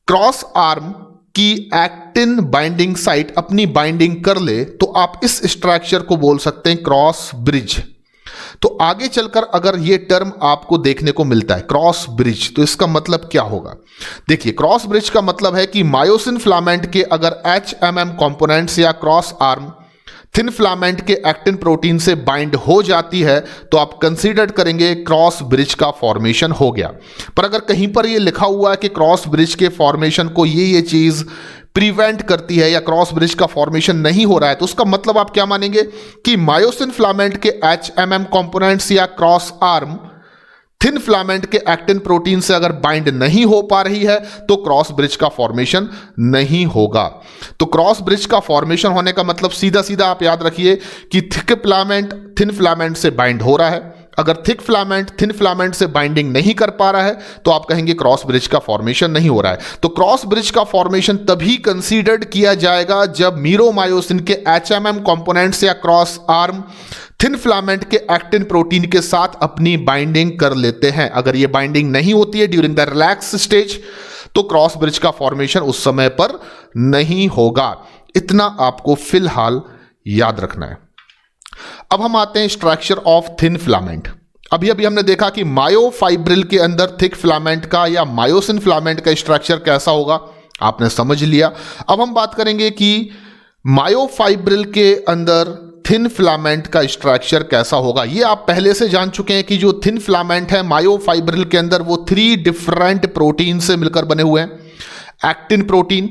क्रॉस आर्म की एक्टिन बाइंडिंग साइट अपनी बाइंडिंग कर ले तो आप इस स्ट्रक्चर को बोल सकते हैं क्रॉस ब्रिज। तो आगे चलकर अगर यह टर्म आपको देखने को मिलता है क्रॉस ब्रिज, तो इसका मतलब क्या होगा? देखिए, क्रॉस ब्रिज का मतलब है कि मायोसिन फिलामेंट के अगर HMM कंपोनेंट्स या क्रॉस आर्म थिन फिलामेंट के एक्टिन प्रोटीन से बाइंड हो जाती है तो आप कंसीडर करेंगे क्रॉस ब्रिज का फॉर्मेशन हो गया। पर अगर कहीं पर यह लिखा हुआ है कि क्रॉस ब्रिज के फॉर्मेशन को ये चीज प्रिवेंट करती है या क्रॉस ब्रिज का फॉर्मेशन नहीं हो रहा है, तो उसका मतलब आप क्या मानेंगे कि मायोसिन फिलामेंट के HMM कंपोनेंट्स या क्रॉस आर्म थिन फिलामेंट के एक्टिन प्रोटीन से अगर बाइंड नहीं हो पा रही है तो क्रॉस ब्रिज का फॉर्मेशन नहीं होगा। तो क्रॉस ब्रिज का फॉर्मेशन होने का मतलब सीधा सीधा आप याद रखिए कि थिक फिलामेंट थिन फिलामेंट से बाइंड हो रहा है। अगर थिक फिलामेंट थिन फिलामेंट से बाइंडिंग नहीं कर पा रहा है तो आप कहेंगे क्रॉस ब्रिज का फॉर्मेशन नहीं हो रहा है। तो क्रॉस ब्रिज का फॉर्मेशन तभी कंसीडर्ड किया जाएगा जब मीरोमायोसिन के HMM कंपोनेंट्स या क्रॉस आर्म थिन फिलामेंट के एक्टिन प्रोटीन के साथ अपनी बाइंडिंग कर लेते हैं। अगर ये बाइंडिंग नहीं होती है ड्यूरिंग द रिलैक्स स्टेज तो क्रॉस ब्रिज का फॉर्मेशन उस समय पर नहीं होगा। इतना आपको फिलहाल याद रखना है। अब हम आते हैं स्ट्रक्चर ऑफ थिन फिलामेंट। अभी हमने देखा कि मायोफाइब्रिल के अंदर थिक फिलामेंट का या मायोसिन फिलामेंट का स्ट्रक्चर कैसा होगा, आपने समझ लिया। अब हम बात करेंगे कि मायोफाइब्रिल के अंदर थिन फिलामेंट का स्ट्रक्चर कैसा होगा। ये आप पहले से जान चुके हैं कि जो थिन फिलामेंट है मायोफाइब्रिल के अंदर वो 3 डिफरेंट प्रोटीन से मिलकर बने हुए हैं, एक्टिन प्रोटीन,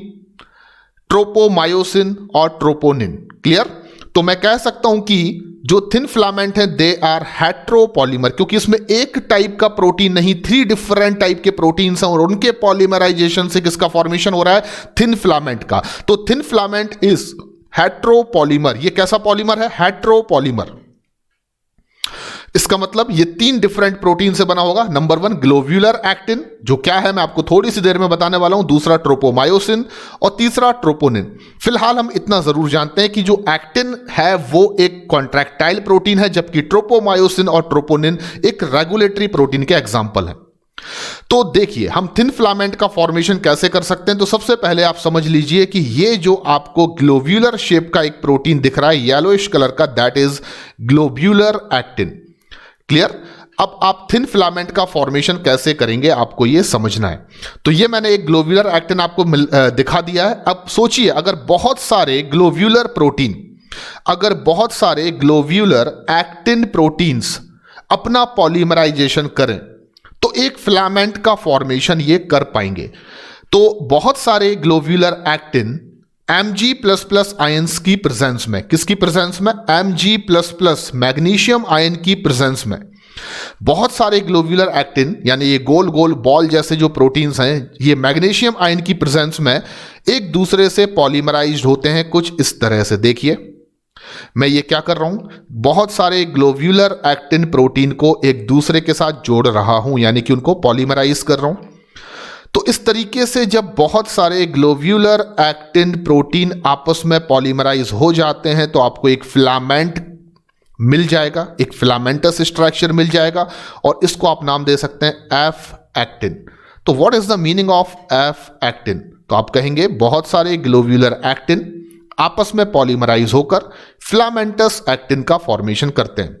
ट्रोपोमायोसिन और ट्रोपोनिन। क्लियर? तो मैं कह सकता हूं कि जो थिन फिलामेंट है दे आर हेट्रोपॉलीमर, क्योंकि इसमें एक टाइप का प्रोटीन नहीं 3 डिफरेंट टाइप के प्रोटीन्स हैं और उनके पॉलीमराइजेशन से किसका फॉर्मेशन हो रहा है, थिन फिलामेंट का। तो थिन फिलामेंट इज हेट्रोपॉलीमर। ये कैसा पॉलीमर है, हेट्रोपॉलीमर। इसका मतलब ये 3 डिफरेंट प्रोटीन से बना होगा। नंबर 1 ग्लोब्यूलर एक्टिन, जो क्या है मैं आपको थोड़ी सी देर में बताने वाला हूं। दूसरा ट्रोपोमायोसिन और तीसरा ट्रोपोनिन। फिलहाल हम इतना जरूर जानते हैं कि जो एक्टिन है वो एक कॉन्ट्रैक्टाइल प्रोटीन है, जबकि ट्रोपोमायोसिन और ट्रोपोनिन एक रेगुलेटरी प्रोटीन के एग्जाम्पल है। तो देखिए हम थिन फिलामेंट का फॉर्मेशन कैसे कर सकते हैं। तो सबसे पहले आप समझ लीजिए कि ये जो आपको ग्लोब्यूलर शेप का एक प्रोटीन दिख रहा है येलोइश कलर का, that is globular actin. Clear? अब आप थिन फिलामेंट का फॉर्मेशन कैसे करेंगे आपको ये समझना है। तो ये मैंने एक ग्लोब्यूलर एक्टिन आपको दिखा दिया है। अब सोचिए अगर बहुत सारे ग्लोब्यूलर प्रोटीन, अगर बहुत सारे ग्लोब्यूलर एक्टिन प्रोटीन्स अपना पॉलीमराइजेशन करें तो एक फिलामेंट का फॉर्मेशन ये कर पाएंगे। तो बहुत सारे ग्लोब्यूलर एक्टिन Mg++ आयंस की प्रेजेंस में, किसकी प्रेजेंस में, Mg++ मैग्नीशियम आयन की प्रेजेंस में बहुत सारे ग्लोब्यूलर एक्टिन यानी ये गोल गोल बॉल जैसे जो प्रोटीन्स हैं, ये मैग्नीशियम आयन की प्रेजेंस में एक दूसरे से पॉलीमराइज्ड होते हैं कुछ इस तरह से। देखिए मैं ये क्या कर रहा हूं, बहुत सारे ग्लोब्यूलर एक्टिन प्रोटीन को एक दूसरे के साथ जोड़ रहा हूं, यानी कि उनको पॉलीमराइज कर रहा हूं। तो इस तरीके से जब बहुत सारे ग्लोब्यूलर एक्टिन प्रोटीन आपस में पॉलीमराइज हो जाते हैं तो आपको एक फिलामेंट मिल जाएगा, एक फिलामेंटस स्ट्रक्चर मिल जाएगा और इसको आप नाम दे सकते हैं एफ एक्टिन। तो what is the meaning of F actin? तो आप कहेंगे बहुत सारे ग्लोब्यूलर एक्टिन आपस में पॉलीमराइज होकर फिलामेंटस एक्टिन का फॉर्मेशन करते हैं।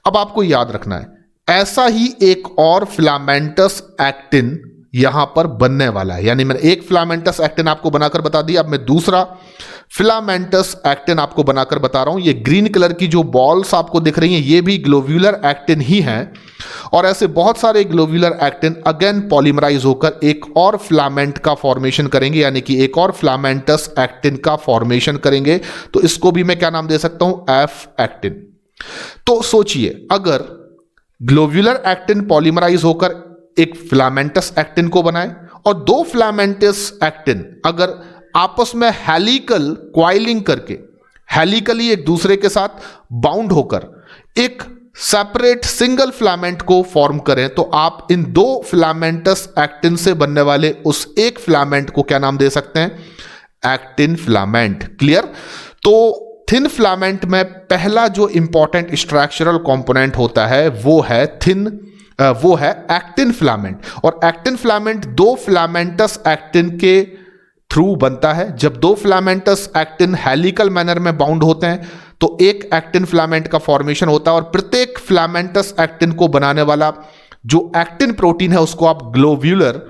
अब आपको याद रखना है ऐसा ही एक और फिलामेंटस एक्टिन यहां पर बनने वाला है, यानी मैंने एक फिलामेंटस एक्टिन आपको बनाकर बता दिया, अब मैं दूसरा फिलामेंटस एक्टिन आपको बनाकर बता रहा हूं। ये ग्रीन कलर की जो बॉल्स आपको दिख रही हैं ये भी ग्लोब्यूलर एक्टिन ही हैं, और ऐसे बहुत सारे ग्लोब्यूलर एक्टिन अगेन पॉलीमराइज होकर एक और फिलामेंट का फॉर्मेशन करेंगे, यानी कि एक और फिलामेंटस एक्टिन का फॉर्मेशन करेंगे। तो इसको भी मैं क्या नाम दे सकता हूं, एफ एक्टिन। तो सोचिए, अगर ग्लोब्यूलर एक्टिन पॉलीमराइज होकर एक फिलामेंटस एक्टिन को बनाए और दो फिलामेंटस एक्टिन अगर आपस में हेलिकल क्वाइलिंग करके हेलिकली एक दूसरे के साथ बाउंड होकर एक सेपरेट सिंगल फिलामेंट को फॉर्म करें, तो आप इन दो फिलामेंटस एक्टिन से बनने वाले उस एक फिलामेंट को क्या नाम दे सकते हैं, एक्टिन फिलामेंट। क्लियर? तो थिन फिलामेंट में पहला जो इंपॉर्टेंट स्ट्रक्चरल कंपोनेंट होता है वो है एक्टिन फिलामेंट। और एक्टिन फिलामेंट दो फिलामेंटस एक्टिन के थ्रू बनता है। जब दो फिलामेंटस एक्टिन हेलिकल मैनर में बाउंड होते हैं तो एक एक्टिन फिलामेंट का फॉर्मेशन होता है, और प्रत्येक फिलामेंटस एक्टिन को बनाने वाला जो एक्टिन प्रोटीन है उसको आप ग्लोब्यूलर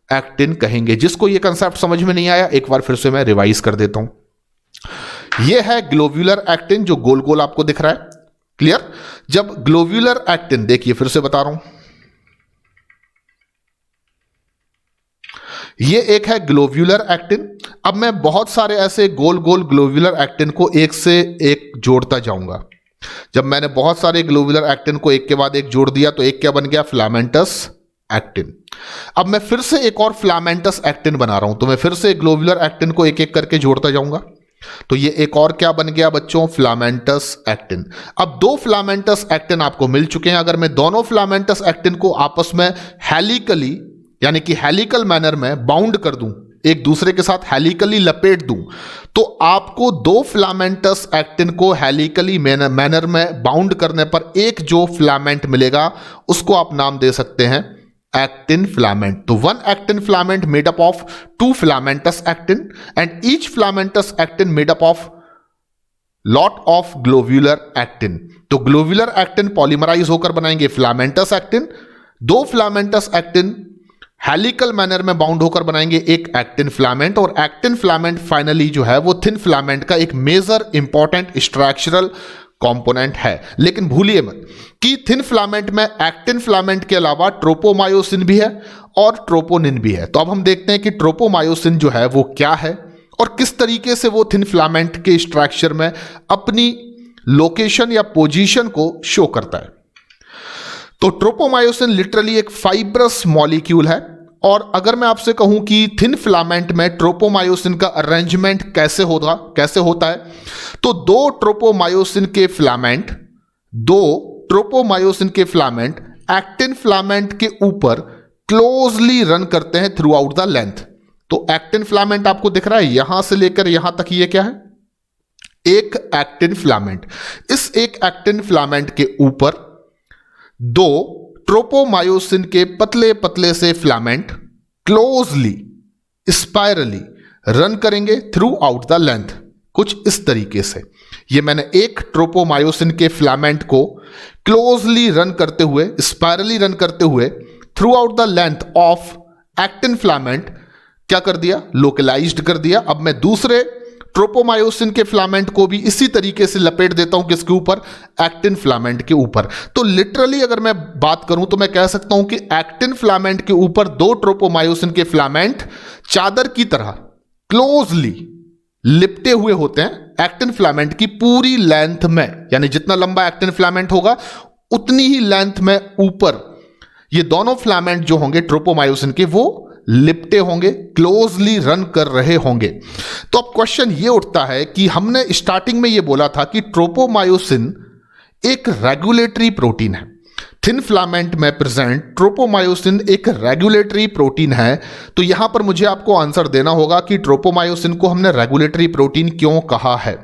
एक्टिन कहेंगे। जिसको ये कंसेप्ट समझ में नहीं आया, एक बार फिर से मैं रिवाइज कर देता हूं। यह है ग्लोब्यूलर एक्टिन जो गोल गोल आपको दिख रहा है। क्लियर? जब ग्लोब्यूलर एक्टिन, देखिए फिर से बता रहा हूं, ये एक है ग्लोब्यूलर एक्टिन। अब मैं बहुत सारे ऐसे गोल गोल ग्लोब्यूलर एक्टिन को एक से एक जोड़ता जाऊंगा। जब मैंने बहुत सारे ग्लोब्यूलर एक्टिन को एक के बाद एक जोड़ दिया तो एक क्या बन गया, फिलामेंटस एक्टिन। अब मैं फिर से एक और फिलामेंटस एक्टिन बना रहा हूं, तो मैं फिर से ग्लोब्यूलर एक्टिन को एक एक करके जोड़ता जाऊंगा। तो ये एक और क्या बन गया बच्चों, फिलामेंटस एक्टिन। अब दो फिलामेंटस एक्टिन आपको मिल चुके हैं। अगर मैं दोनों फिलामेंटस एक्टिन को आपस में हेलिकली यानी कि हेलिकल मैनर में बाउंड कर दूं, एक दूसरे के साथ हेलिकली लपेट दूं, तो आपको दो फिलामेंटस एक्टिन को हेलिकली मैनर में बाउंड करने पर एक जो फिलामेंट मिलेगा उसको आप नाम दे सकते हैं एक्टिन फिलामेंट। तो one actin filament made up of two filamentous actin and each filamentous actin made up of lot of globular actin. तो ग्लोब्यूलर एक्टिन पॉलीमराइज होकर बनाएंगे फिलामेंटस एक्टिन, दो फिलामेंटस एक्टिन हेलिकल मैनर में bound होकर बनाएंगे एक actin filament, और actin filament finally जो है वो थिन फिलामेंट का एक मेजर इंपॉर्टेंट स्ट्रक्चरल कंपोनेंट है। लेकिन भूलिए मत कि थिन फिलामेंट में एक्टिन फिलामेंट के अलावा ट्रोपोमायोसिन भी है और ट्रोपोनिन भी है। तो अब हम देखते हैं कि ट्रोपोमायोसिन जो है वो क्या है और किस तरीके से वो थिन फिलामेंट के स्ट्रक्चर में अपनी लोकेशन या पोजीशन को शो करता है। तो ट्रोपोमायोसिन लिटरली एक फाइब्रस मॉलिक्यूल है, और अगर मैं आपसे कहूं कि थिन फिलामेंट में ट्रोपोमायोसिन का अरेंजमेंट कैसे होता है, तो दो ट्रोपोमायोसिन के फिलामेंट एक्टिन फिलामेंट के ऊपर क्लोजली रन करते हैं थ्रू आउट द लेंथ। तो एक्टिन फिलामेंट आपको दिख रहा है, यहां से लेकर यहां तक ये क्या है, एक एक्टिन फिलामेंट। इस एक एक्टिन फिलामेंट के ऊपर दो ट्रोपोमायोसिन के पतले पतले से फिलामेंट क्लोजली स्पाइरली रन करेंगे थ्रू आउट द लेंथ, कुछ इस तरीके से। ये मैंने एक ट्रोपोमायोसिन के फिलामेंट को क्लोजली रन करते हुए, स्पाइरली रन करते हुए through out the length of actin filament क्या कर दिया, लोकलाइज्ड कर दिया। अब मैं दूसरे ट्रोपोमायोसिन के फिलामेंट को भी इसी तरीके से लपेट देता हूं, किसके ऊपर, एक्टिन फिलामेंट के ऊपर। तो लिटरली अगर मैं बात करूं तो मैं कह सकता हूं कि एक्टिन फिलामेंट के ऊपर दो ट्रोपोमायोसिन के फिलामेंट चादर की तरह क्लोजली लिपटे हुए होते हैं एक्टिन फिलामेंट की पूरी लेंथ में, यानी जितना लंबा एक्टिन फिलामेंट होगा उतनी ही लेंथ में ऊपर ये दोनों फिलामेंट जो होंगे ट्रोपोमायोसिन के वो लिपटे होंगे, क्लोजली रन कर रहे होंगे। तो अब क्वेश्चन ये उठता है कि हमने स्टार्टिंग में ये बोला था कि ट्रोपोमायोसिन एक रेगुलेटरी प्रोटीन है, थिन फिलामेंट में प्रेजेंट ट्रोपोमायोसिन एक रेगुलेटरी प्रोटीन है। तो यहां पर मुझे आपको आंसर देना होगा कि ट्रोपोमायोसिन को हमने रेगुलेटरी प्रोटीन क्यों कहा है।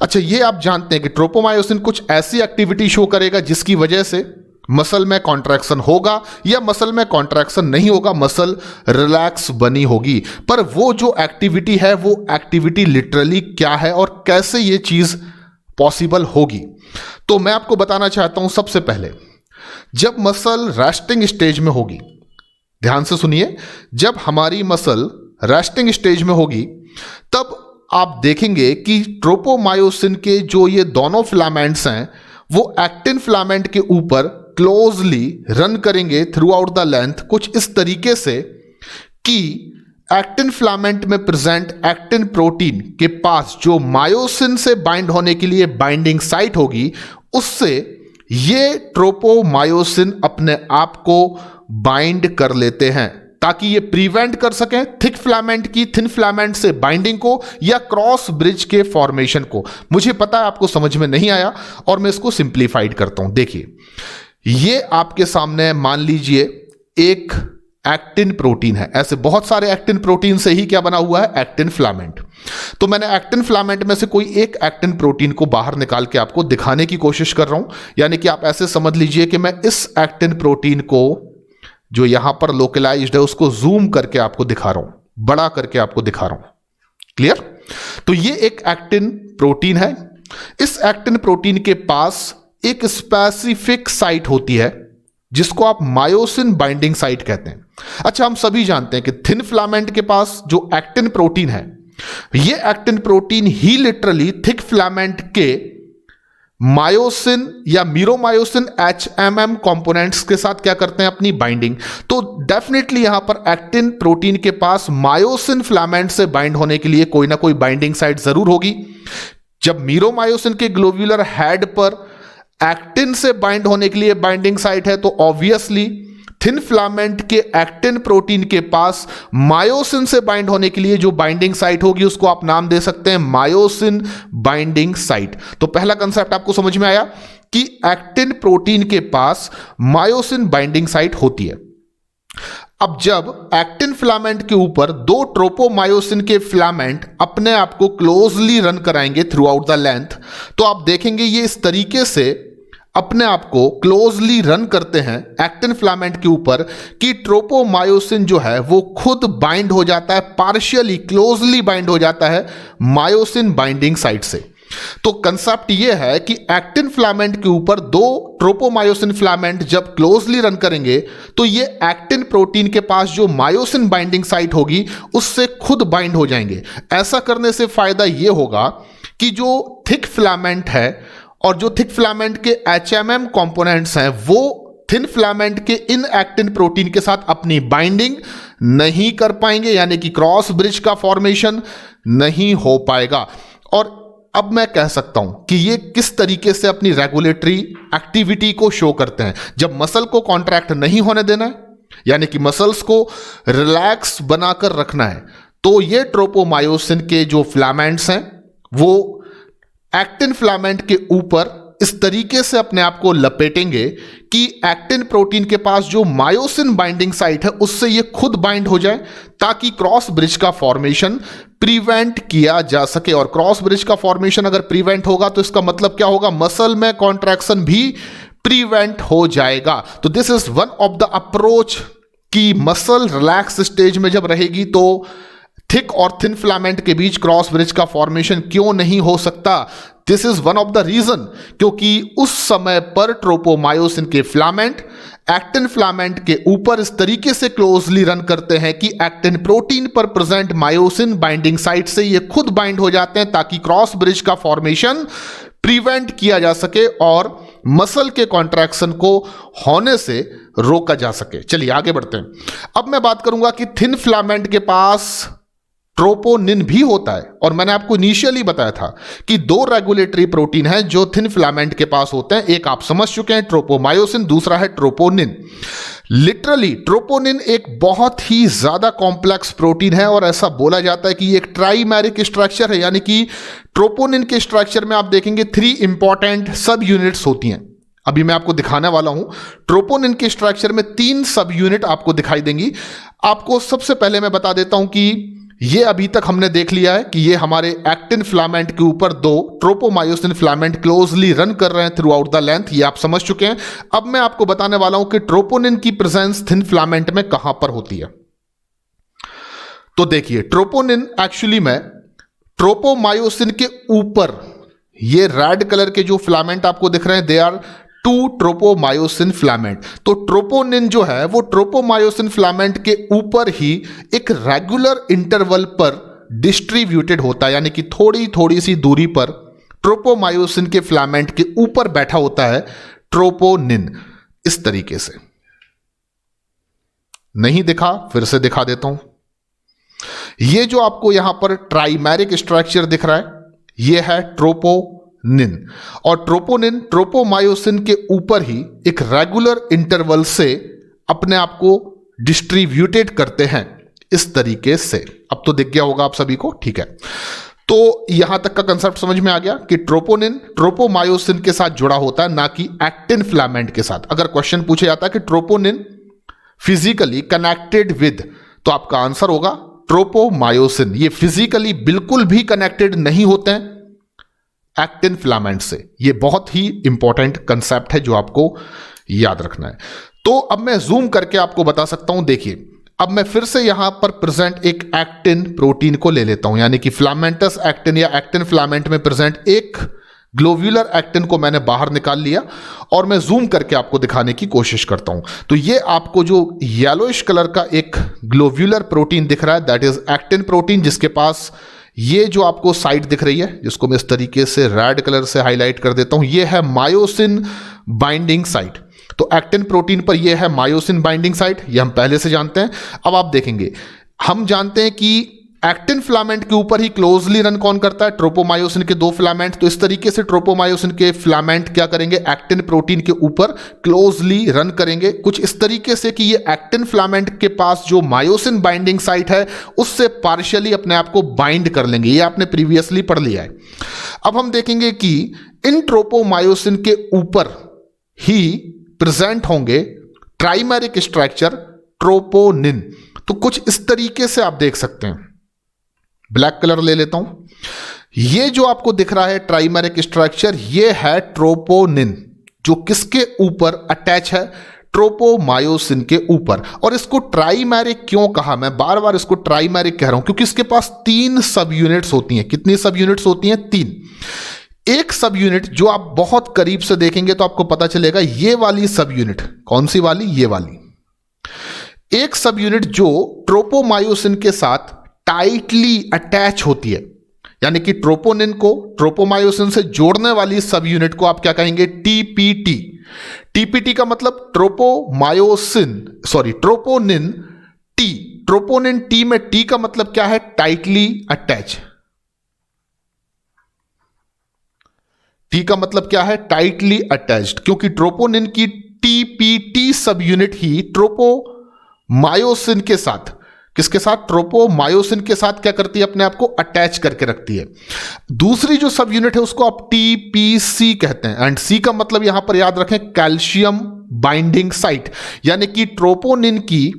अच्छा, ये आप जानते हैं कि ट्रोपोमायोसिन कुछ ऐसी एक्टिविटी शो करेगा जिसकी वजह से मसल में कॉन्ट्रैक्शन होगा या मसल में कॉन्ट्रैक्शन नहीं होगा, मसल रिलैक्स बनी होगी। पर वो जो एक्टिविटी है वो एक्टिविटी लिटरली क्या है और कैसे ये चीज पॉसिबल होगी, तो मैं आपको बताना चाहता हूं। सबसे पहले जब मसल रेस्टिंग स्टेज में होगी, ध्यान से सुनिए, जब हमारी मसल रेस्टिंग स्टेज में होगी तब आप देखेंगे कि ट्रोपोमायोसिन के जो ये दोनों फिलामेंट्स हैं वो एक्टिन फिलामेंट के ऊपर क्लोजली रन करेंगे थ्रू आउट द लेंथ, कुछ इस तरीके से कि एक्टिन फिलामेंट में प्रेजेंट एक्टिन प्रोटीन के पास जो मायोसिन से बाइंड होने के लिए बाइंडिंग साइट होगी, उससे ये ट्रोपोमायोसिन अपने आप को बाइंड कर लेते हैं ताकि ये प्रिवेंट कर सकें थिक फिलामेंट की थिन फिलामेंट से बाइंडिंग को या क्रॉस ब्रिज के फॉर्मेशन को। मुझे पता है आपको समझ में नहीं आया और मैं इसको सिंप्लीफाइड करता हूं। देखिए, ये आपके सामने मान लीजिए एक एक्टिन प्रोटीन है। ऐसे बहुत सारे एक्टिन प्रोटीन से ही क्या बना हुआ है, एक्टिन फिलामेंट। तो मैंने एक्टिन फिलामेंट में से कोई एक एक्टिन प्रोटीन को बाहर निकाल के आपको दिखाने की कोशिश कर रहा हूं। यानी कि आप ऐसे समझ लीजिए कि मैं इस एक्टिन प्रोटीन को जो यहां पर लोकलाइज्ड है उसको जूम करके आपको दिखा रहा हूं, बड़ा करके आपको दिखा रहा हूं। क्लियर? तो ये एक एक्टिन प्रोटीन है। इस एक्टिन प्रोटीन के पास एक स्पेसिफिक साइट होती है जिसको आप मायोसिन बाइंडिंग साइट कहते हैं। अच्छा, हम सभी जानते हैं कि थिन फिलामेंट के पास जो एक्टिन प्रोटीन है, ये एक्टिन प्रोटीन ही लिटरली थिक फिलामेंट के मायोसिन या मीरोमायोसिन HMM कंपोनेंट्स के साथ क्या करते हैं, अपनी बाइंडिंग। तो डेफिनेटली यहां पर एक्टिन प्रोटीन के पास मायोसिन फिलामेंट से बाइंड होने के लिए कोई ना कोई बाइंडिंग साइट जरूर होगी। जब मीरोमायोसिन के ग्लोब्यूलर हेड पर एक्टिन से बाइंड होने के लिए बाइंडिंग साइट है, तो ऑब्वियसली थिन फिलामेंट के एक्टिन प्रोटीन के पास मायोसिन से बाइंड होने के लिए जो बाइंडिंग साइट होगी उसको आप नाम दे सकते हैं मायोसिन बाइंडिंग साइट। तो पहला कंसेप्ट आपको समझ में आया कि एक्टिन प्रोटीन के पास मायोसिन बाइंडिंग साइट होती है। अब जब एक्टिन फिलामेंट के ऊपर दो ट्रोपोमायोसिन के फिलामेंट अपने आप को क्लोजली रन कराएंगे थ्रू आउट द लेंथ, तो आप देखेंगे ये इस तरीके से अपने आप को क्लोजली रन करते हैं एक्टिन फिलामेंट के ऊपर कि ट्रोपोमायोसिन जो है वो खुद बाइंड हो जाता है, पार्शियली क्लोजली बाइंड हो जाता है मायोसिन बाइंडिंग साइट से। तो कंसेप्ट ये है कि एक्टिन फिलामेंट के ऊपर दो ट्रोपोमायोसिन फिलामेंट जब क्लोजली रन करेंगे तो ये एक्टिन प्रोटीन के पास जो मायोसिन बाइंडिंग साइट होगी उससे खुद बाइंड हो जाएंगे। ऐसा करने से फायदा ये होगा कि जो थिक फिलामेंट है और जो थिक फिलामेंट के HMM कंपोनेंट्स हैं वो थिन फिलामेंट के इन एक्टिन प्रोटीन के साथ अपनी बाइंडिंग नहीं कर पाएंगे, यानी कि क्रॉस ब्रिज का फॉर्मेशन नहीं हो पाएगा। और अब मैं कह सकता हूं कि ये किस तरीके से अपनी रेगुलेटरी एक्टिविटी को शो करते हैं। जब मसल को कॉन्ट्रैक्ट नहीं होने देना है, यानी कि मसल्स को रिलैक्स बनाकर रखना है, तो ये ट्रोपोमायोसिन के जो फिलामेंट्स हैं वो एक्टिन फिलामेंट के ऊपर इस तरीके से अपने आप को लपेटेंगे कि एक्टिन प्रोटीन के पास जो मायोसिन बाइंडिंग साइट है उससे ये खुद बाइंड हो जाए ताकि क्रॉस ब्रिज का फॉर्मेशन प्रिवेंट किया जा सके। और क्रॉस ब्रिज का फॉर्मेशन अगर प्रिवेंट होगा तो इसका मतलब क्या होगा, मसल में कॉन्ट्रैक्शन भी प्रिवेंट हो जाएगा। तो this is one of the approach कि मसल रिलैक्स स्टेज में जब रहेगी तो थिक और थिन फिलामेंट के बीच क्रॉस ब्रिज का फॉर्मेशन क्यों नहीं हो सकता। This is one of the reason, क्योंकि उस समय पर ट्रोपोमायोसिन के फिलामेंट एक्टिन फिलामेंट के ऊपर इस तरीके से क्लोजली रन करते हैं कि एक्टिन प्रोटीन पर प्रेजेंट मायोसिन बाइंडिंग साइट से ये खुद बाइंड हो जाते हैं ताकि क्रॉस ब्रिज का फॉर्मेशन प्रिवेंट किया जा सके और मसल के कॉन्ट्रैक्शन को होने से रोका जा सके। चलिए आगे बढ़ते हैं। अब मैं बात करूंगा कि थिन फिलामेंट के पास ट्रोपोनिन भी होता है, और मैंने आपको इनिशियली बताया था कि दो रेगुलेटरी प्रोटीन हैं जो थिन फिलामेंट के पास होते हैं। एक आप समझ चुके हैं ट्रोपोमायोसिन, दूसरा है ट्रोपोनिन। लिटरली ट्रोपोनिन एक बहुत ही ज्यादा कॉम्प्लेक्स प्रोटीन है और ऐसा बोला जाता है कि ये एक ट्राइमेरिक स्ट्रक्चर है, यानी कि ट्रोपोनिन के स्ट्रक्चर में आप देखेंगे 3 इंपॉर्टेंट सब यूनिट्स होती हैं। अभी मैं आपको दिखाने वाला हूं। ट्रोपोनिन के स्ट्रक्चर में 3 सब यूनिट आपको दिखाई देंगी। आपको सबसे पहले मैं बता देता हूं कि ये अभी तक हमने देख लिया है कि ये हमारे एक्टिन फिलामेंट के ऊपर दो ट्रोपोमायोसिन फिलामेंट क्लोजली रन कर रहे हैं थ्रू आउट द लेंथ, ये आप समझ चुके हैं। अब मैं आपको बताने वाला हूं कि ट्रोपोनिन की प्रेजेंस थिन फिलामेंट में कहां पर होती है। तो देखिए, ट्रोपोनिन एक्चुअली में ट्रोपोमायोसिन के ऊपर, ये रेड कलर के जो फिलामेंट आपको दिख रहे हैं दे आर 2 ट्रोपोमायोसिन फिलामेंट। तो ट्रोपोनिन जो है वो ट्रोपोमायोसिन फिलामेंट के ऊपर ही एक रेगुलर इंटरवल पर डिस्ट्रीब्यूटेड होता है, यानी कि थोड़ी थोड़ी सी दूरी पर ट्रोपोमायोसिन के फिलामेंट के ऊपर बैठा होता है ट्रोपोनिन। इस तरीके से नहीं दिखा, फिर से दिखा देता हूं। ये जो आपको यहां पर ट्राइमेरिक स्ट्रक्चर दिख रहा है, यह है ट्रोपोनिन, और ट्रोपोनिन ट्रोपोमायोसिन के ऊपर ही एक रेगुलर इंटरवल से अपने आप को डिस्ट्रीब्यूटेड करते हैं इस तरीके से। अब तो दिख गया होगा आप सभी को, ठीक है। तो यहां तक का कंसेप्ट समझ में आ गया कि ट्रोपोनिन ट्रोपोमायोसिन के साथ जुड़ा होता है, ना कि एक्टिन फिलामेंट के साथ। अगर क्वेश्चन पूछा जाता है कि ट्रोपोनिन फिजिकली कनेक्टेड विद, तो आपका आंसर होगा ट्रोपोमायोसिन। ये फिजिकली बिल्कुल भी कनेक्टेड नहीं होते हैं एक्टिन फिलामेंट से। ये बहुत ही इंपॉर्टेंट कंसेप्ट है जो आपको याद रखना है। तो अब मैं जूम करके आपको बता सकता हूं। देखिए, अब मैं फिर से यहां पर प्रेजेंट एक एक्टिन प्रोटीन को ले लेता हूं, यानी कि फिलामेंटस एक्टिन या एक्टिन फिलामेंट में प्रेजेंट एक ग्लोब्यूलर एक्टिन को मैंने बाहर निकाल लिया और मैं जूम करके आपको दिखाने की कोशिश करता हूं। तो ये आपको जो येलोइश कलर का एक ग्लोब्यूलर प्रोटीन दिख रहा है, दैट इज एक्टिन प्रोटीन, जिसके पास ये जो आपको साइट दिख रही है, जिसको मैं इस तरीके से रेड कलर से हाईलाइट कर देता हूं, ये है मायोसिन बाइंडिंग साइट। तो एक्टिन प्रोटीन पर यह है मायोसिन बाइंडिंग साइट, ये हम पहले से जानते हैं। अब आप देखेंगे, हम जानते हैं कि एक्टिन फिलामेंट के ऊपर ही क्लोजली रन कौन करता है, ट्रोपोमायोसिन के दो फिलामेंट। तो इस तरीके से ट्रोपोमायोसिन के फिलामेंट क्या करेंगे, एक्टिन प्रोटीन के ऊपर क्लोजली रन करेंगे, कुछ इस तरीके से कि ये एक्टिन फिलामेंट के पास जो मायोसिन बाइंडिंग साइट है उससे पार्शियली अपने आप को बाइंड कर लेंगे। ये आपने प्रीवियसली पढ़ लिया है। अब हम देखेंगे कि इन ट्रोपोमायोसिन के ऊपर ही प्रेजेंट होंगे ट्राइमेरिक स्ट्रक्चर ट्रोपोनिन। तो कुछ इस तरीके से आप देख सकते हैं। ब्लैक कलर ले लेता हूं। ये जो आपको दिख रहा है ट्राइमेरिक स्ट्रक्चर, ये है ट्रोपोनिन, जो किसके ऊपर अटैच है, ट्रोपोमायोसिन के ऊपर। और इसको ट्राइमेरिक क्यों कहा, मैं बार बार इसको ट्राइमेरिक कह रहा हूं क्योंकि इसके पास 3 सब यूनिट्स होती हैं। कितनी सब यूनिट्स होती हैं, 3। एक सब यूनिट जो आप बहुत करीब से देखेंगे तो आपको पता चलेगा, ये वाली सब यूनिट, कौन सी वाली, ये वाली एक सब यूनिट जो ट्रोपोमायोसिन के साथ टाइटली अटैच होती है, यानी कि ट्रोपोनिन को ट्रोपोमायोसिन से जोड़ने वाली सब यूनिट को आप क्या कहेंगे, टीपीटी। टीपीटी का मतलब ट्रोपोनिन टी। ट्रोपोनिन टी में टी का मतलब क्या है, टाइटली अटैच। टी का मतलब क्या है, टाइटली अटैच्ड, क्योंकि ट्रोपोनिन की टीपीटी सब यूनिट ही ट्रोपोमायोसिन के साथ, किसके साथ, ट्रोपोमायोसिन के साथ क्या करती है, अपने आप को अटैच करके रखती है। दूसरी जो सब यूनिट है उसको आप टीपीसी कहते हैं, एंड सी का मतलब यहां पर याद रखें कैल्शियम बाइंडिंग साइट, यानी कि ट्रोपोनिन की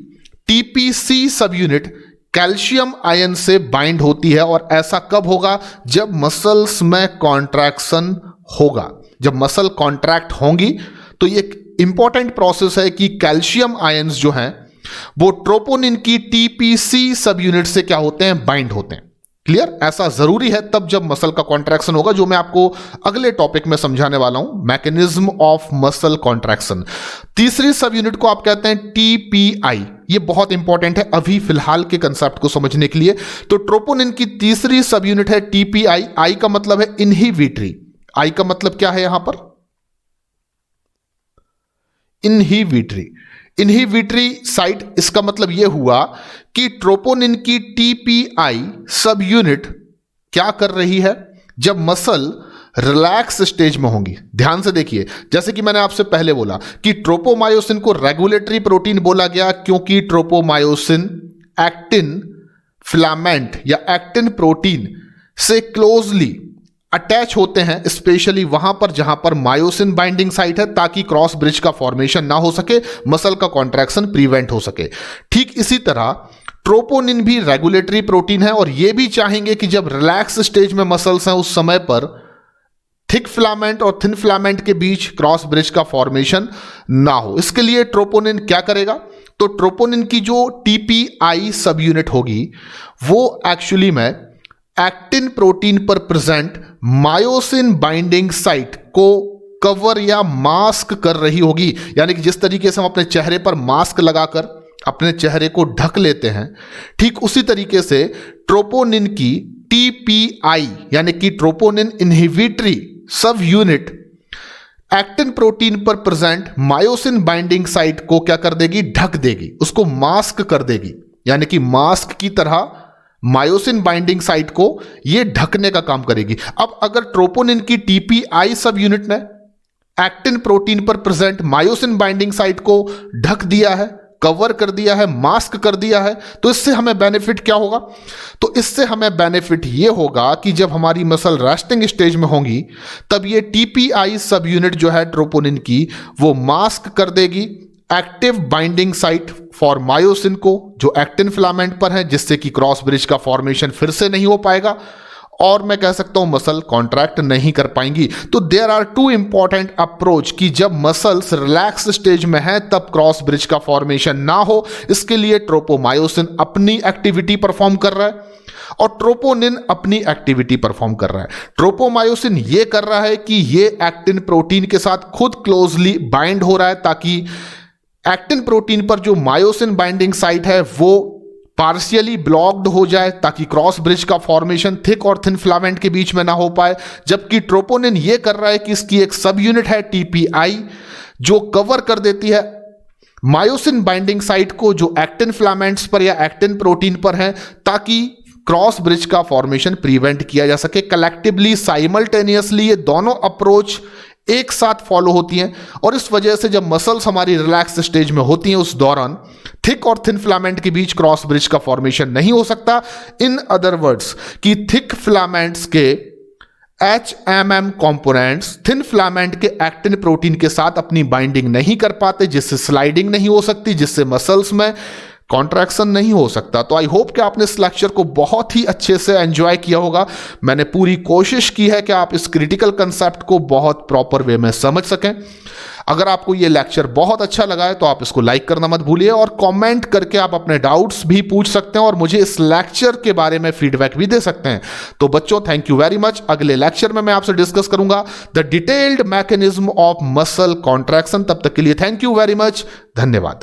टीपीसी सब यूनिट कैल्शियम आयन से बाइंड होती है। और ऐसा कब होगा, जब मसल्स में कॉन्ट्रैक्शन होगा। जब मसल कॉन्ट्रैक्ट होंगी तो ये इंपॉर्टेंट प्रोसेस है कि कैल्शियम आयंस जो हैं वो ट्रोपोनिन की टीपीसी सब यूनिट से क्या होते हैं, बाइंड होते हैं। क्लियर, ऐसा जरूरी है तब जब मसल का कॉन्ट्रैक्शन होगा, जो मैं आपको अगले टॉपिक में समझाने वाला हूं, मैकेनिज्म ऑफ मसल कॉन्ट्रैक्शन। तीसरी सब यूनिट को आप कहते हैं टीपीआई। ये बहुत इंपॉर्टेंट है अभी फिलहाल के कंसेप्ट को समझने के लिए। तो ट्रोपोनिन की तीसरी सब यूनिट है टीपीआई। आई का मतलब है इनहिबिटरी। आई का मतलब क्या है यहां पर, इनहिबिटरी। इनहिबिटरी साइट, इसका मतलब यह हुआ कि ट्रोपोनिन की टीपीआई सब यूनिट क्या कर रही है, जब मसल रिलैक्स स्टेज में होंगी। ध्यान से देखिए, जैसे कि मैंने आपसे पहले बोला कि ट्रोपोमायोसिन को रेगुलेटरी प्रोटीन बोला गया क्योंकि ट्रोपोमायोसिन एक्टिन फिलामेंट या एक्टिन प्रोटीन से क्लोजली अटैच होते हैं, स्पेशली वहां पर जहां पर मायोसिन बाइंडिंग साइट है, ताकि क्रॉस ब्रिज का फॉर्मेशन ना हो सके, मसल का कॉन्ट्रैक्शन प्रिवेंट हो सके। ठीक इसी तरह ट्रोपोनिन भी रेगुलेटरी प्रोटीन है और यह भी चाहेंगे कि जब रिलैक्स स्टेज में मसल्स हैं उस समय पर थिक फिलामेंट और थिन फिलामेंट के बीच क्रॉस ब्रिज का फॉर्मेशन ना हो। इसके लिए ट्रोपोनिन क्या करेगा, तो ट्रोपोनिन की जो टीपीआई सब यूनिट होगी वो एक्चुअली में एक्टिन प्रोटीन पर प्रेजेंट मायोसिन बाइंडिंग साइट को कवर या मास्क कर रही होगी। यानी कि जिस तरीके से हम अपने चेहरे पर मास्क लगाकर अपने चेहरे को ढक लेते हैं, ठीक उसी तरीके से ट्रोपोनिन की टीपीआई यानी कि ट्रोपोनिन इनहिबिटरी सब यूनिट एक्टिन प्रोटीन पर प्रेजेंट मायोसिन बाइंडिंग साइट को क्या कर देगी, ढक देगी, उसको मास्क कर देगी, यानी कि मास्क की तरह मायोसिन बाइंडिंग साइट को यह ढकने का काम करेगी। अब अगर ट्रोपोनिन की टीपीआई सब यूनिट ने एक्टिन प्रोटीन पर प्रेजेंट मायोसिन बाइंडिंग साइट को ढक दिया है, कवर कर दिया है, मास्क कर दिया है, तो इससे हमें बेनिफिट क्या होगा? तो इससे हमें बेनिफिट यह होगा कि जब हमारी मसल रेस्टिंग स्टेज में होंगी तब ये टीपीआई सब यूनिट जो है ट्रोपोनिन की वो मास्क कर देगी active binding site for myosin को जो एक्टिन फिलामेंट पर है, जिससे कि क्रॉस ब्रिज का फॉर्मेशन फिर से नहीं हो पाएगा और मैं कह सकता हूं मसल कॉन्ट्रैक्ट नहीं कर पाएंगी। तो there are two important approach कि जब मसल्स रिलैक्स स्टेज में है तब क्रॉस ब्रिज का फॉर्मेशन ना हो, इसके लिए ट्रोपोमायोसिन अपनी एक्टिविटी परफॉर्म कर रहा है और ट्रोपोनिन अपनी एक्टिविटी परफॉर्म कर रहा है। ट्रोपोमायोसिन ये कर रहा है कि ये एक्टिन प्रोटीन के साथ खुद क्लोजली बाइंड हो रहा है ताकि एक्टिन प्रोटीन पर जो मायोसिन बाइंडिंग साइट है वो पार्शियली ब्लॉक्ड हो जाए ताकि क्रॉस ब्रिज का फॉर्मेशन थिक और थिन फिलामेंट के बीच में ना हो पाए, जबकि ट्रोपोनिन ये कर रहा है कि इसकी एक सब यूनिट है टीपीआई जो कवर कर देती है मायोसिन बाइंडिंग साइट को जो एक्टिन फिलामेंट्स पर या एक्टिन प्रोटीन पर है ताकि क्रॉस ब्रिज का फॉर्मेशन प्रिवेंट किया जा सके। कलेक्टिवली साइमल्टेनियसली ये दोनों अप्रोच एक साथ फॉलो होती हैं और इस वजह से जब मसल्स हमारी रिलैक्स स्टेज में होती हैं उस दौरान थिक और थिन फिलामेंट के बीच क्रॉस ब्रिज का फॉर्मेशन नहीं हो सकता। इन अदर वर्ड्स कि थिक फिलामेंट्स के HMM कंपोनेंट्स थिन फिलामेंट के एक्टिन प्रोटीन के साथ अपनी बाइंडिंग नहीं कर पाते, जिससे स्लाइडिंग नहीं हो सकती, जिससे मसल्स में कॉन्ट्रैक्शन नहीं हो सकता। तो आई होप कि आपने इस लेक्चर को बहुत ही अच्छे से एंजॉय किया होगा। मैंने पूरी कोशिश की है कि आप इस क्रिटिकल कंसेप्ट को बहुत प्रॉपर वे में समझ सकें। अगर आपको ये लेक्चर बहुत अच्छा लगा है तो आप इसको लाइक करना मत भूलिए और कमेंट करके आप अपने डाउट्स भी पूछ सकते हैं और मुझे इस लेक्चर के बारे में फीडबैक भी दे सकते हैं। तो बच्चों, थैंक यू वेरी मच। अगले लेक्चर में मैं आपसे डिस्कस करूंगा the detailed mechanism of muscle contraction. तब तक के लिए थैंक यू वेरी मच, धन्यवाद।